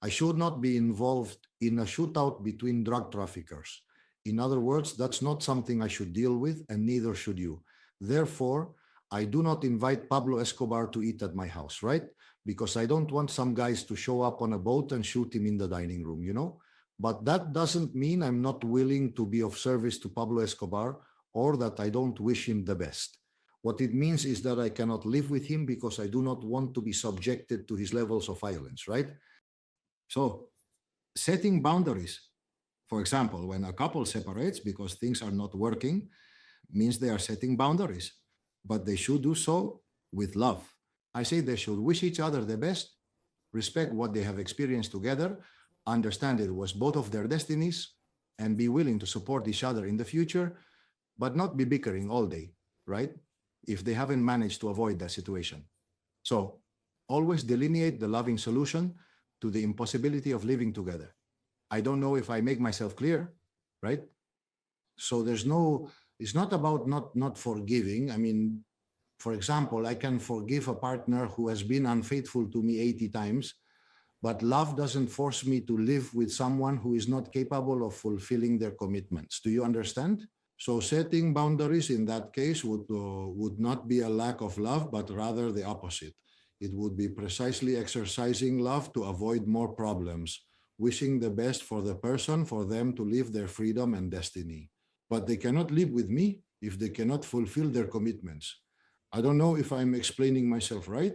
I should not be involved in a shootout between drug traffickers. In other words, that's not something I should deal with, and neither should you. Therefore, I do not invite Pablo Escobar to eat at my house, right? Because I don't want some guys to show up on a boat and shoot him in the dining room, you know? But that doesn't mean I'm not willing to be of service to Pablo Escobar or that I don't wish him the best. What it means is that I cannot live with him because I do not want to be subjected to his levels of violence, right? So setting boundaries, for example, when a couple separates because things are not working, means they are setting boundaries, but they should do so with love. I say they should wish each other the best, respect what they have experienced together, understand it was both of their destinies, and be willing to support each other in the future, but not be bickering all day, right? If they haven't managed to avoid that situation. So always delineate the loving solution to the impossibility of living together. I don't know if I make myself clear, right? So it's not about not forgiving. I mean, for example, I can forgive a partner who has been unfaithful to me 80 times, but love doesn't force me to live with someone who is not capable of fulfilling their commitments. Do you understand? So setting boundaries in that case would not be a lack of love, but rather the opposite. It would be precisely exercising love to avoid more problems, wishing the best for the person, for them to live their freedom and destiny. But they cannot live with me if they cannot fulfill their commitments. I don't know if I'm explaining myself right.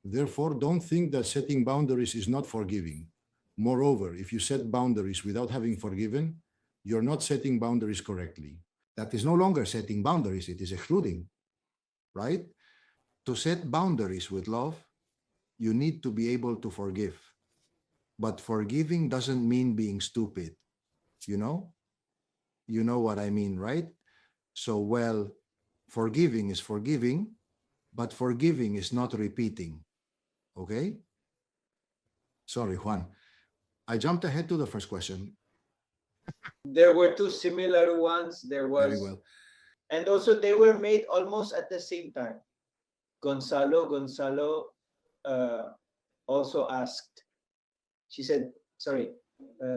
Therefore, don't think that setting boundaries is not forgiving. Moreover, if you set boundaries without having forgiven, you're not setting boundaries correctly. That is no longer setting boundaries, it is excluding, right? To set boundaries with love, you need to be able to forgive. But forgiving doesn't mean being stupid, you know? You know what I mean, right? So, well, forgiving is forgiving, but forgiving is not repeating, okay? Sorry, Juan. I jumped ahead to the first question. There were two similar ones. There was, Very well. and also they were made almost at the same time. Gonzalo also asked. She said, sorry,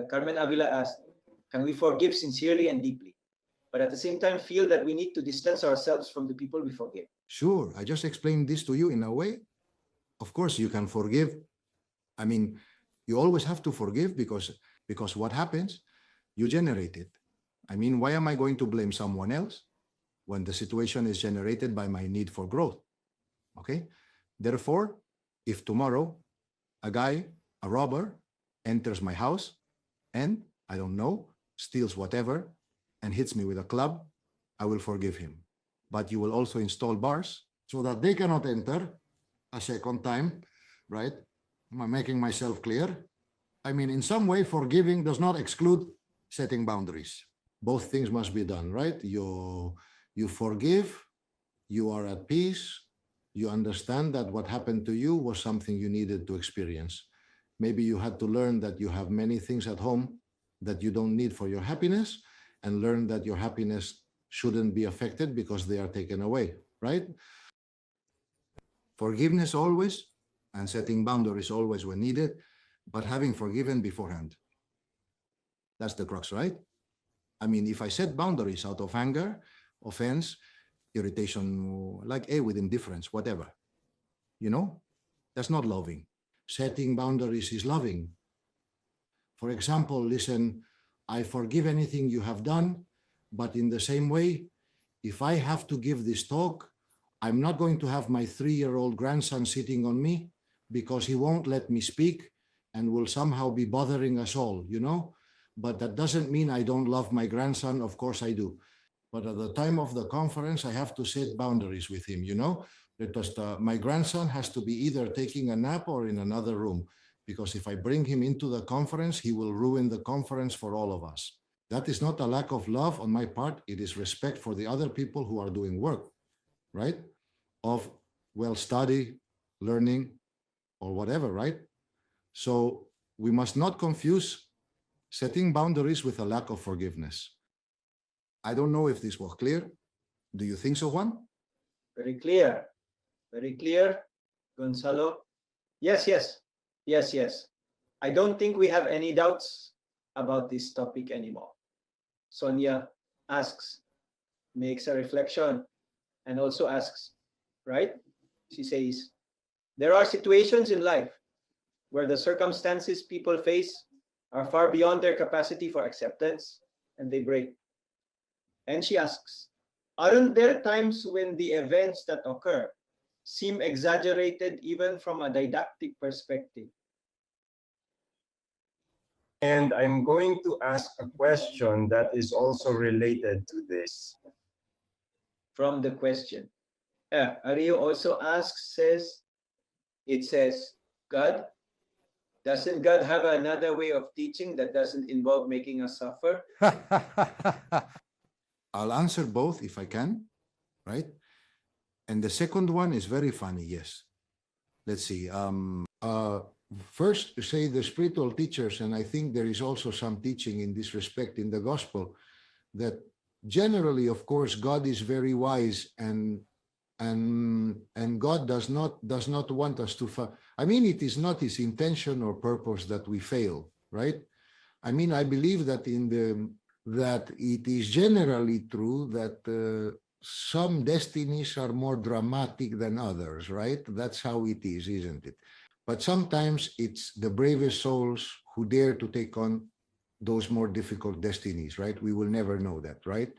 Carmen Avila asked, can we forgive sincerely and deeply, but at the same time feel that we need to distance ourselves from the people we forgive? Sure, I just explained this to you in a way. Of course, you can forgive. I mean, you always have to forgive because what happens, you generate it. I mean, why am I going to blame someone else when the situation is generated by my need for growth? Okay. Therefore, if tomorrow a guy, a robber, enters my house and, I don't know, steals whatever and hits me with a club, I will forgive him. But you will also install bars so that they cannot enter a second time, right? Am I making myself clear? I mean, in some way, forgiving does not exclude setting boundaries. Both things must be done, right? You forgive, you are at peace, you understand that what happened to you was something you needed to experience. Maybe you had to learn that you have many things at home that you don't need for your happiness, and learn that your happiness shouldn't be affected because they are taken away, right? Forgiveness always, and setting boundaries always when needed, but having forgiven beforehand. That's the crux, right? I mean, if I set boundaries out of anger, offense, irritation, like with indifference, whatever, you know, that's not loving. Setting boundaries is loving. For example, listen, I forgive anything you have done, but in the same way, if I have to give this talk, I'm not going to have my 3-year-old grandson sitting on me because he won't let me speak and will somehow be bothering us all, you know? But that doesn't mean I don't love my grandson. Of course I do. But at the time of the conference, I have to set boundaries with him, you know? Because my grandson has to be either taking a nap or in another room. Because if I bring him into the conference, he will ruin the conference for all of us. That is not a lack of love on my part. It is respect for the other people who are doing work, right? Of, well, study, learning, or whatever, right? So we must not confuse setting boundaries with a lack of forgiveness. I don't know if this was clear. Do you think so, Juan? Very clear. Very clear, Gonzalo. Yes. I don't think we have any doubts about this topic anymore. Sonia asks, makes a reflection, and also asks, right? She says, there are situations in life where the circumstances people face are far beyond their capacity for acceptance, and they break. And she asks, aren't there times when the events that occur seem exaggerated even from a didactic perspective? And I'm going to ask a question that is also related to this. From the question. Ario also asks, God, doesn't God have another way of teaching that doesn't involve making us suffer? I'll answer both if I can, right? And the second one is very funny, yes. Let's see. First, to say the spiritual teachers, and I think there is also some teaching in this respect in the gospel, that generally, of course, God is very wise, and God does not want us to I mean, it is not his intention or purpose that we fail, right? I mean, I believe that that it is generally true that some destinies are more dramatic than others, right? That's how it is, isn't it? But sometimes it's the bravest souls who dare to take on those more difficult destinies, right? We will never know that, right?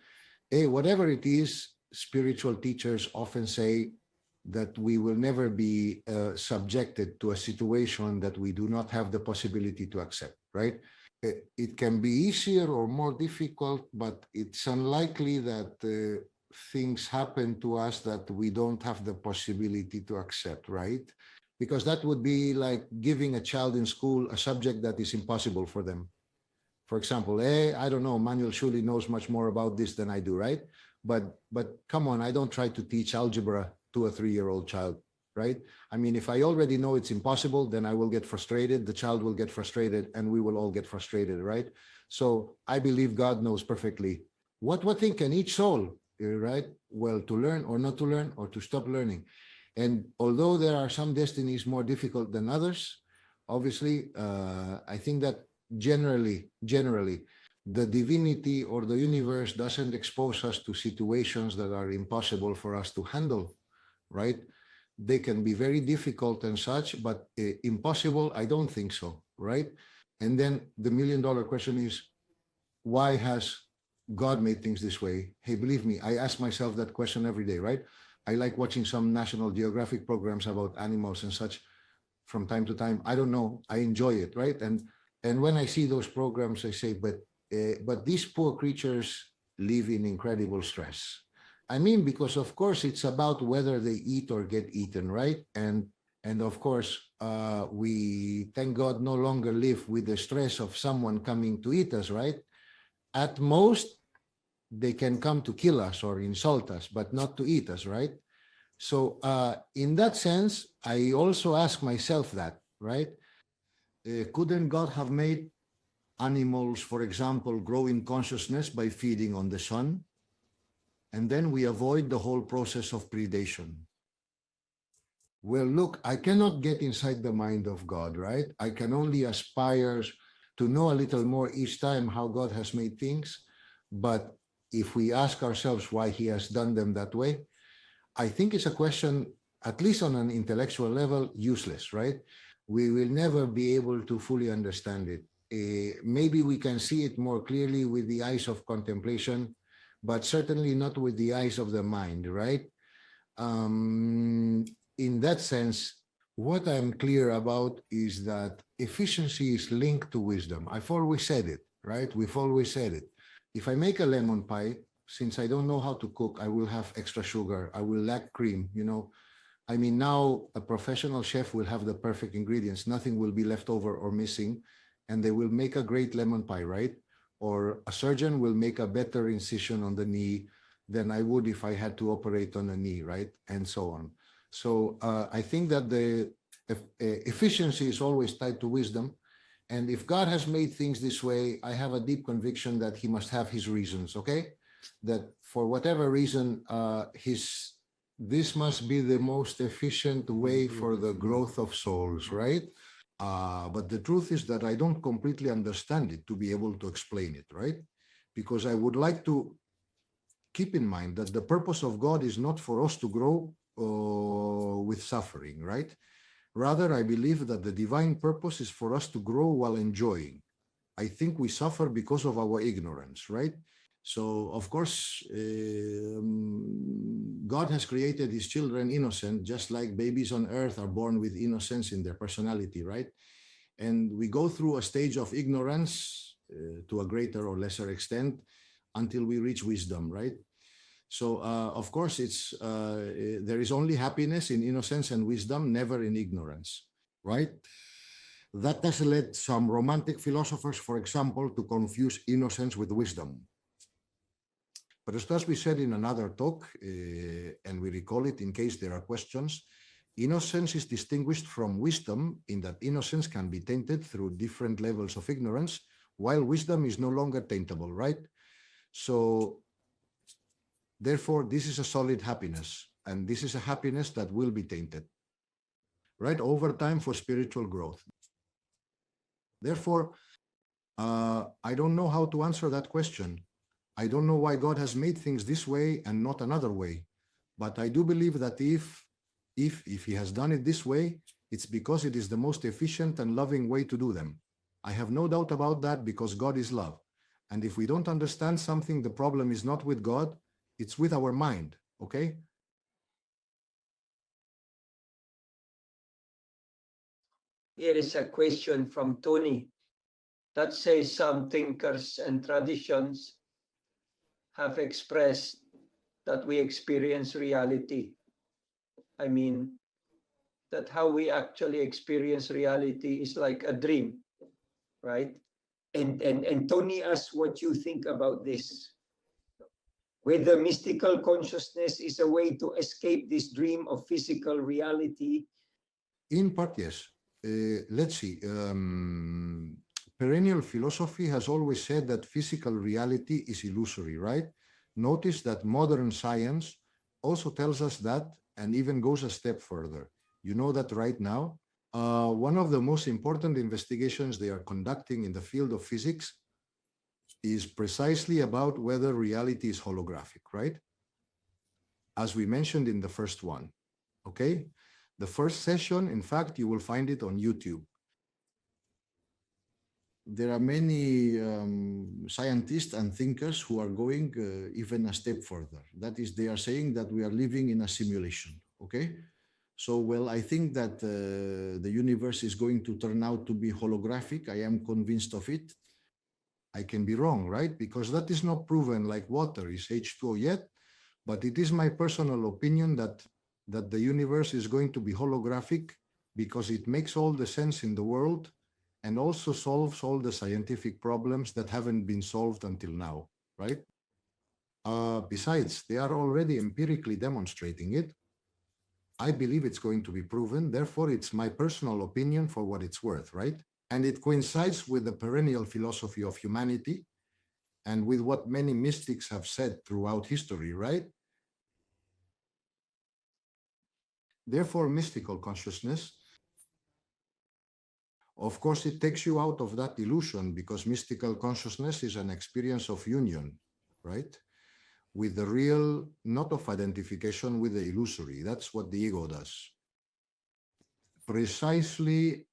Whatever it is, spiritual teachers often say that we will never be subjected to a situation that we do not have the possibility to accept, right? It can be easier or more difficult, but it's unlikely that things happen to us that we don't have the possibility to accept, right? Because that would be like giving a child in school a subject that is impossible for them. For example, I don't know, Manuel surely knows much more about this than I do, right? But come on, I don't try to teach algebra to a 3-year-old child, right? I mean, if I already know it's impossible, then I will get frustrated, the child will get frustrated, and we will all get frustrated, right? So I believe God knows perfectly what thing can each soul, right? Well, to learn or not to learn or to stop learning. And although there are some destinies more difficult than others, obviously, I think that generally, the divinity or the universe doesn't expose us to situations that are impossible for us to handle, right? They can be very difficult and such, but impossible, I don't think so, right? And then the million-dollar question is, why has God made things this way? Hey, believe me, I ask myself that question every day, right? I like watching some National Geographic programs about animals and such from time to time. I don't know, I enjoy it, right? And when I see those programs, I say, but these poor creatures live in incredible stress. I mean, because of course it's about whether they eat or get eaten, right? And of course, we, thank God, no longer live with the stress of someone coming to eat us, right? At most, they can come to kill us or insult us, but not to eat us, right? So in that sense, I also ask myself that, right? Couldn't God have made animals, for example, grow in consciousness by feeding on the sun? And then we avoid the whole process of predation. Well, look, I cannot get inside the mind of God, right? I can only aspire to know a little more each time how God has made things. But if we ask ourselves why he has done them that way, I think it's a question, at least on an intellectual level, useless, right? We will never be able to fully understand it. Maybe we can see it more clearly with the eyes of contemplation, but certainly not with the eyes of the mind, right? In that sense, what I'm clear about is that efficiency is linked to wisdom. I've always said it, right? We've always said it. If I make a lemon pie, since I don't know how to cook, I will have extra sugar. I will lack cream, you know. I mean, now a professional chef will have the perfect ingredients. Nothing will be left over or missing, and they will make a great lemon pie, right? Or a surgeon will make a better incision on the knee than I would if I had to operate on a knee, right? And so on. So I think that the efficiency is always tied to wisdom. And if God has made things this way, I have a deep conviction that he must have his reasons, okay? That for whatever reason, this must be the most efficient way for the growth of souls, right? But the truth is that I don't completely understand it to be able to explain it, right? Because I would like to keep in mind that the purpose of God is not for us to grow with suffering, right? Rather, I believe that the divine purpose is for us to grow while enjoying. I think we suffer because of our ignorance, right? So, of course, God has created his children innocent, just like babies on earth are born with innocence in their personality, right? And we go through a stage of ignorance to a greater or lesser extent until we reach wisdom, right? So, of course, there is only happiness in innocence and wisdom, never in ignorance, right? That has led some romantic philosophers, for example, to confuse innocence with wisdom. But as we said in another talk, and we recall it in case there are questions, innocence is distinguished from wisdom in that innocence can be tainted through different levels of ignorance, while wisdom is no longer taintable, right? So therefore, this is a solid happiness, and this is a happiness that will be tainted, right, over time for spiritual growth. Therefore, I don't know how to answer that question. I don't know why God has made things this way and not another way. But I do believe that if he has done it this way, it's because it is the most efficient and loving way to do them. I have no doubt about that, because God is love. And if we don't understand something, the problem is not with God, it's with our mind, okay? Here is a question from Tony that says some thinkers and traditions have expressed that we experience reality. I mean, that how we actually experience reality is like a dream, right? And Tony asks what you think about this. Whether mystical consciousness is a way to escape this dream of physical reality. In part, yes. Let's see. Perennial philosophy has always said that physical reality is illusory, right? Notice that modern science also tells us that, and even goes a step further. You know that right now, one of the most important investigations they are conducting in the field of physics is precisely about whether reality is holographic, right? As we mentioned in the first one, okay? The first session, in fact, you will find it on YouTube. There are many scientists and thinkers who are going even a step further. That is, they are saying that we are living in a simulation, okay? So, well, I think that the universe is going to turn out to be holographic. I am convinced of it. I can be wrong, right? Because that is not proven like water is H2O yet, but it is my personal opinion that the universe is going to be holographic because it makes all the sense in the world and also solves all the scientific problems that haven't been solved until now, right? Besides, they are already empirically demonstrating it. I believe it's going to be proven. Therefore, it's my personal opinion for what it's worth, right? And it coincides with the perennial philosophy of humanity and with what many mystics have said throughout history, right? Therefore, mystical consciousness, of course, it takes you out of that illusion, because mystical consciousness is an experience of union, right? With the real, not of identification with the illusory. That's what the ego does. Precisely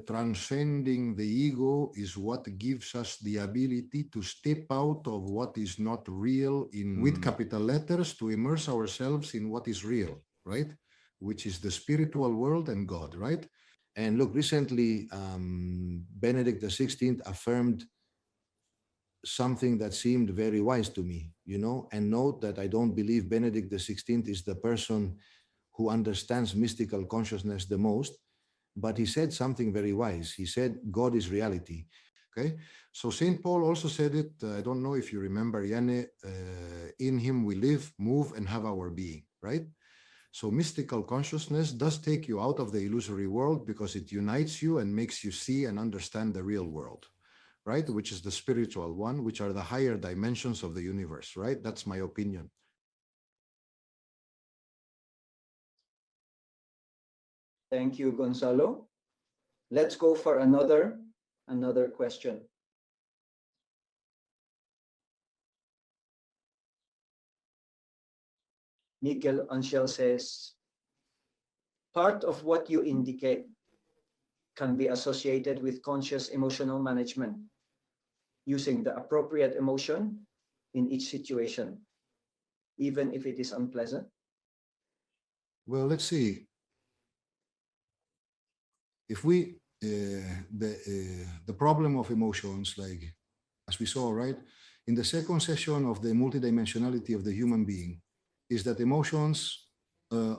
transcending the ego is what gives us the ability to step out of what is not real with capital letters, to immerse ourselves in what is real, right? Which is the spiritual world and God, right? And look, recently, Benedict XVI affirmed something that seemed very wise to me, you know, and note that I don't believe Benedict XVI is the person who understands mystical consciousness the most, but he said something very wise. He said, God is reality. Okay, so St. Paul also said it. I don't know if you remember, Yane, in him we live, move, and have our being, right? So mystical consciousness does take you out of the illusory world because it unites you and makes you see and understand the real world, right? Which is the spiritual one, which are the higher dimensions of the universe, right? That's my opinion. Thank you, Gonzalo. Let's go for another question. Miguel Angel says, part of what you indicate can be associated with conscious emotional management, using the appropriate emotion in each situation, even if it is unpleasant. Well, let's see. If we, the problem of emotions, like as we saw, right, in the second session of the multidimensionality of the human being, is that emotions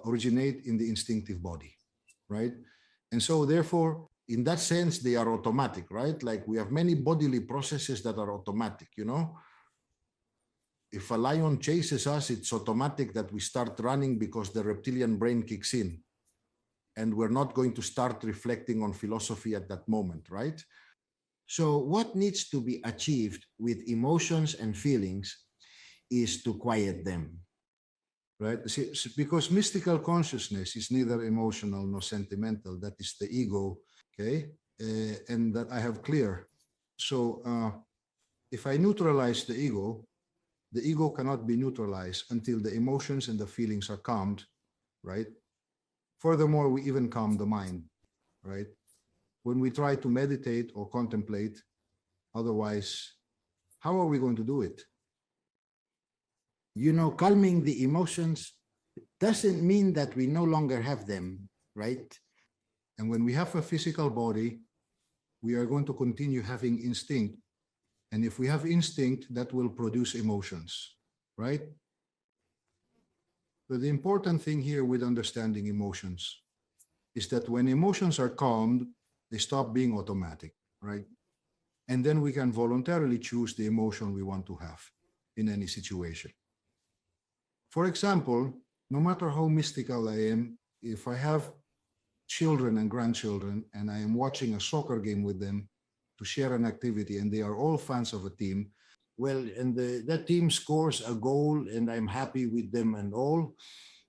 originate in the instinctive body, right? And so therefore, in that sense, they are automatic, right? Like we have many bodily processes that are automatic, you know? If a lion chases us, it's automatic that we start running because the reptilian brain kicks in. And we're not going to start reflecting on philosophy at that moment, right? So what needs to be achieved with emotions and feelings is to quiet them, right? See, because mystical consciousness is neither emotional nor sentimental. That is the ego, okay? And that I have clear. So if I neutralize the ego cannot be neutralized until the emotions and the feelings are calmed, right? Furthermore, we even calm the mind, right? When we try to meditate or contemplate, otherwise, how are we going to do it? You know, calming the emotions doesn't mean that we no longer have them, right? And when we have a physical body, we are going to continue having instinct. And if we have instinct, that will produce emotions, right? But the important thing here with understanding emotions is that when emotions are calmed, they stop being automatic, right? And then we can voluntarily choose the emotion we want to have in any situation. For example, no matter how mystical I am, if I have children and grandchildren and I am watching a soccer game with them to share an activity and they are all fans of a team, well, and that team scores a goal and I'm happy with them and all,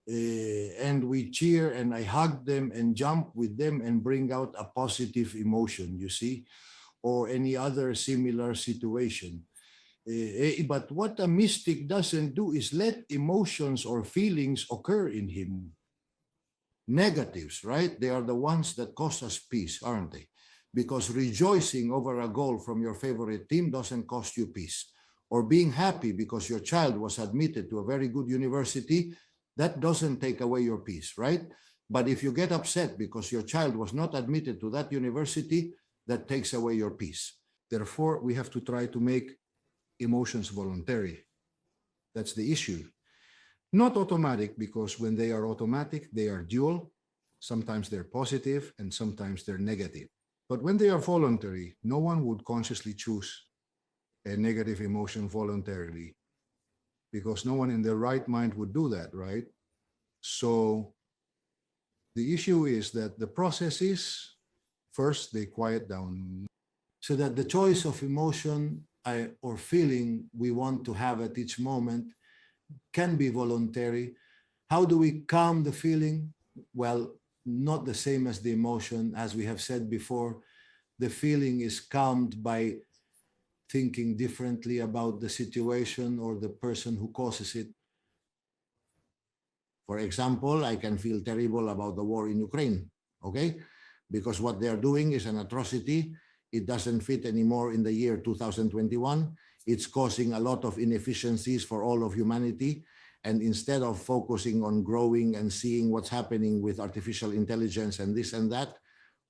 and we cheer and I hug them and jump with them and bring out a positive emotion, you see, or any other similar situation. But what a mystic doesn't do is let emotions or feelings occur in him. Negatives, right? They are the ones that cost us peace, aren't they? Because rejoicing over a goal from your favorite team doesn't cost you peace. Or being happy because your child was admitted to a very good university, that doesn't take away your peace, right? But if you get upset because your child was not admitted to that university, that takes away your peace. Therefore, we have to try to make emotions voluntary. That's the issue. Not automatic, because when they are automatic, they are dual. Sometimes they're positive and sometimes they're negative. But when they are voluntary, no one would consciously choose a negative emotion voluntarily, because no one in their right mind would do that, right? So the issue is that the process is, first, they quiet down, so that the choice of emotion or feeling we want to have at each moment can be voluntary. How do we calm the feeling? Well, not the same as the emotion. As we have said before, the feeling is calmed by thinking differently about the situation or the person who causes it. For example, I can feel terrible about the war in Ukraine, okay? Because what they're doing is an atrocity. It doesn't fit anymore in the year 2021. It's causing a lot of inefficiencies for all of humanity. And instead of focusing on growing and seeing what's happening with artificial intelligence and this and that,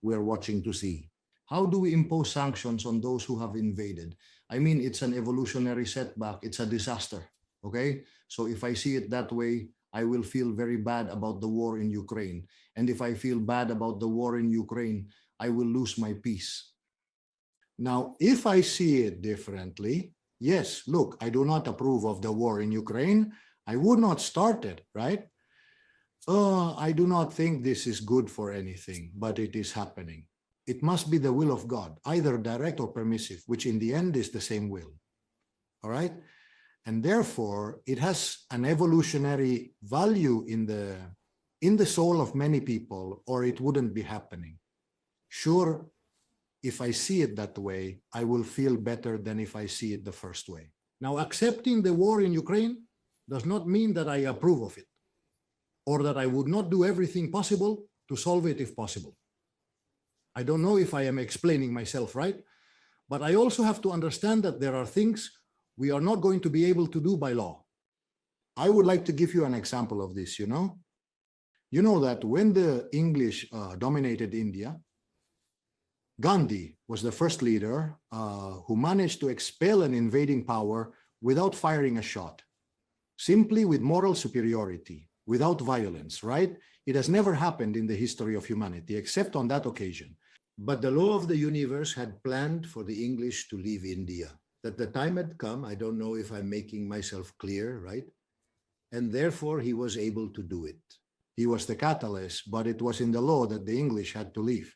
we're watching to see. How do we impose sanctions on those who have invaded? I mean, it's an evolutionary setback. It's a disaster, okay? So if I see it that way, I will feel very bad about the war in Ukraine. And if I feel bad about the war in Ukraine, I will lose my peace. Now, if I see it differently, yes, look, I do not approve of the war in Ukraine. I would not start it, right? I do not think this is good for anything, but it is happening. It must be the will of God, either direct or permissive, which in the end is the same will, all right? And therefore, it has an evolutionary value in the soul of many people, or it wouldn't be happening. Sure, if I see it that way, I will feel better than if I see it the first way. Now, accepting the war in Ukraine does not mean that I approve of it, or that I would not do everything possible to solve it if possible. I don't know if I am explaining myself right, but I also have to understand that there are things we are not going to be able to do by law. I would like to give you an example of this, you know? You know that when the English dominated India, Gandhi was the first leader who managed to expel an invading power without firing a shot, simply with moral superiority, without violence, right? It has never happened in the history of humanity, except on that occasion. But the law of the universe had planned for the English to leave India. that the time had come. I don't know if I'm making myself clear, right? And therefore he was able to do it. He was the catalyst, but it was in the law that the English had to leave.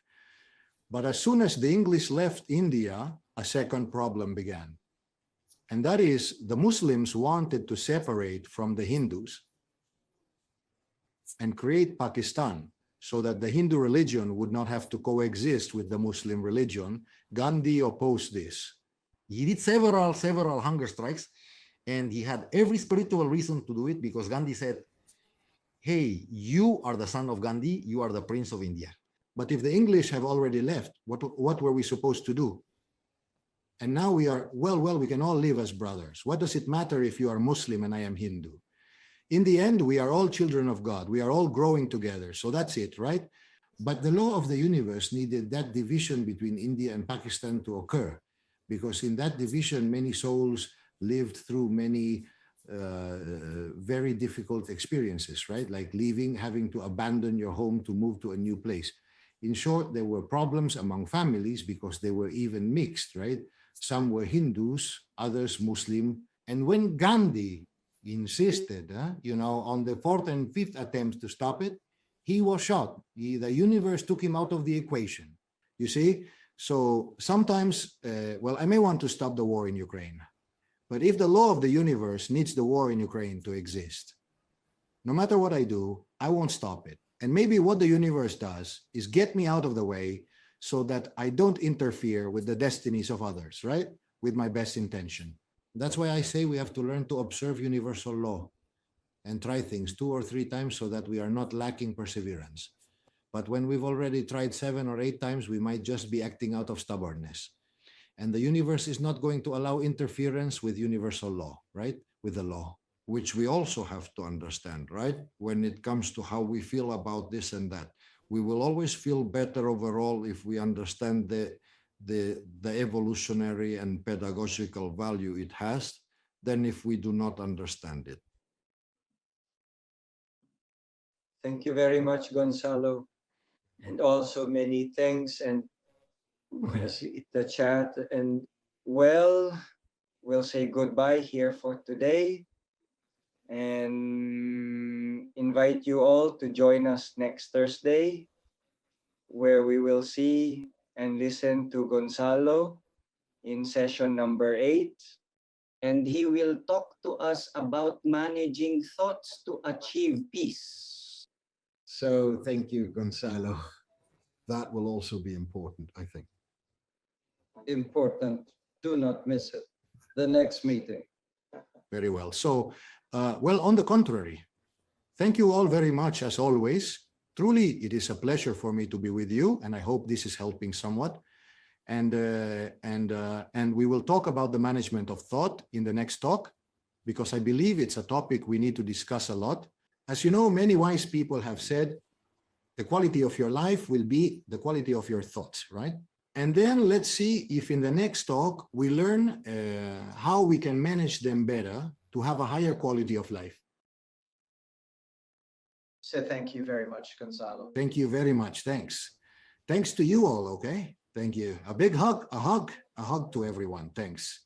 But as soon as the English left India, a second problem began. And that is the Muslims wanted to separate from the Hindus and create Pakistan so that the Hindu religion would not have to coexist with the Muslim religion. Gandhi opposed this. He did several hunger strikes, and he had every spiritual reason to do it, because Gandhi said, hey, you are the son of Gandhi, you are the Prince of India. But if the English have already left, what were we supposed to do? And now we are, well, we can all live as brothers. What does it matter if you are Muslim and I am Hindu? In the end, we are all children of God. We are all growing together. So that's it, right? But the law of the universe needed that division between India and Pakistan to occur, because in that division, many souls lived through many very difficult experiences, right? Like leaving, having to abandon your home to move to a new place. In short, there were problems among families because they were even mixed, right? Some were Hindus, others Muslim. And when Gandhi insisted, on the fourth and fifth attempts to stop it, he was shot. The universe took him out of the equation. You see? So sometimes, I may want to stop the war in Ukraine. But if the law of the universe needs the war in Ukraine to exist, no matter what I do, I won't stop it. And maybe what the universe does is get me out of the way so that I don't interfere with the destinies of others, right? With my best intention. That's why I say we have to learn to observe universal law and try things 2 or 3 times so that we are not lacking perseverance. But when we've already tried 7 or 8 times, we might just be acting out of stubbornness. And the universe is not going to allow interference with universal law, right? With the law, which we also have to understand, right? When it comes to how we feel about this and that, we will always feel better overall if we understand the evolutionary and pedagogical value it has than if we do not understand it. Thank you very much, Gonzalo. And also many thanks, and the chat. And we'll say goodbye here for today and invite you all to join us next Thursday, where we will see and listen to Gonzalo in session number 8. And he will talk to us about managing thoughts to achieve peace. So thank you, Gonzalo. That will also be important, I think. Important. Do not miss it. The next meeting. Very well. So, on the contrary, thank you all very much as always. Truly, it is a pleasure for me to be with you, and I hope this is helping somewhat. And we will talk about the management of thought in the next talk, because I believe it's a topic we need to discuss a lot. As you know, many wise people have said, the quality of your life will be the quality of your thoughts, right? And then let's see if in the next talk we learn how we can manage them better to have a higher quality of life. So thank you very much, Gonzalo. Thank you very much. Thanks. Thanks to you all, okay? Thank you. A big hug, a hug to everyone. Thanks.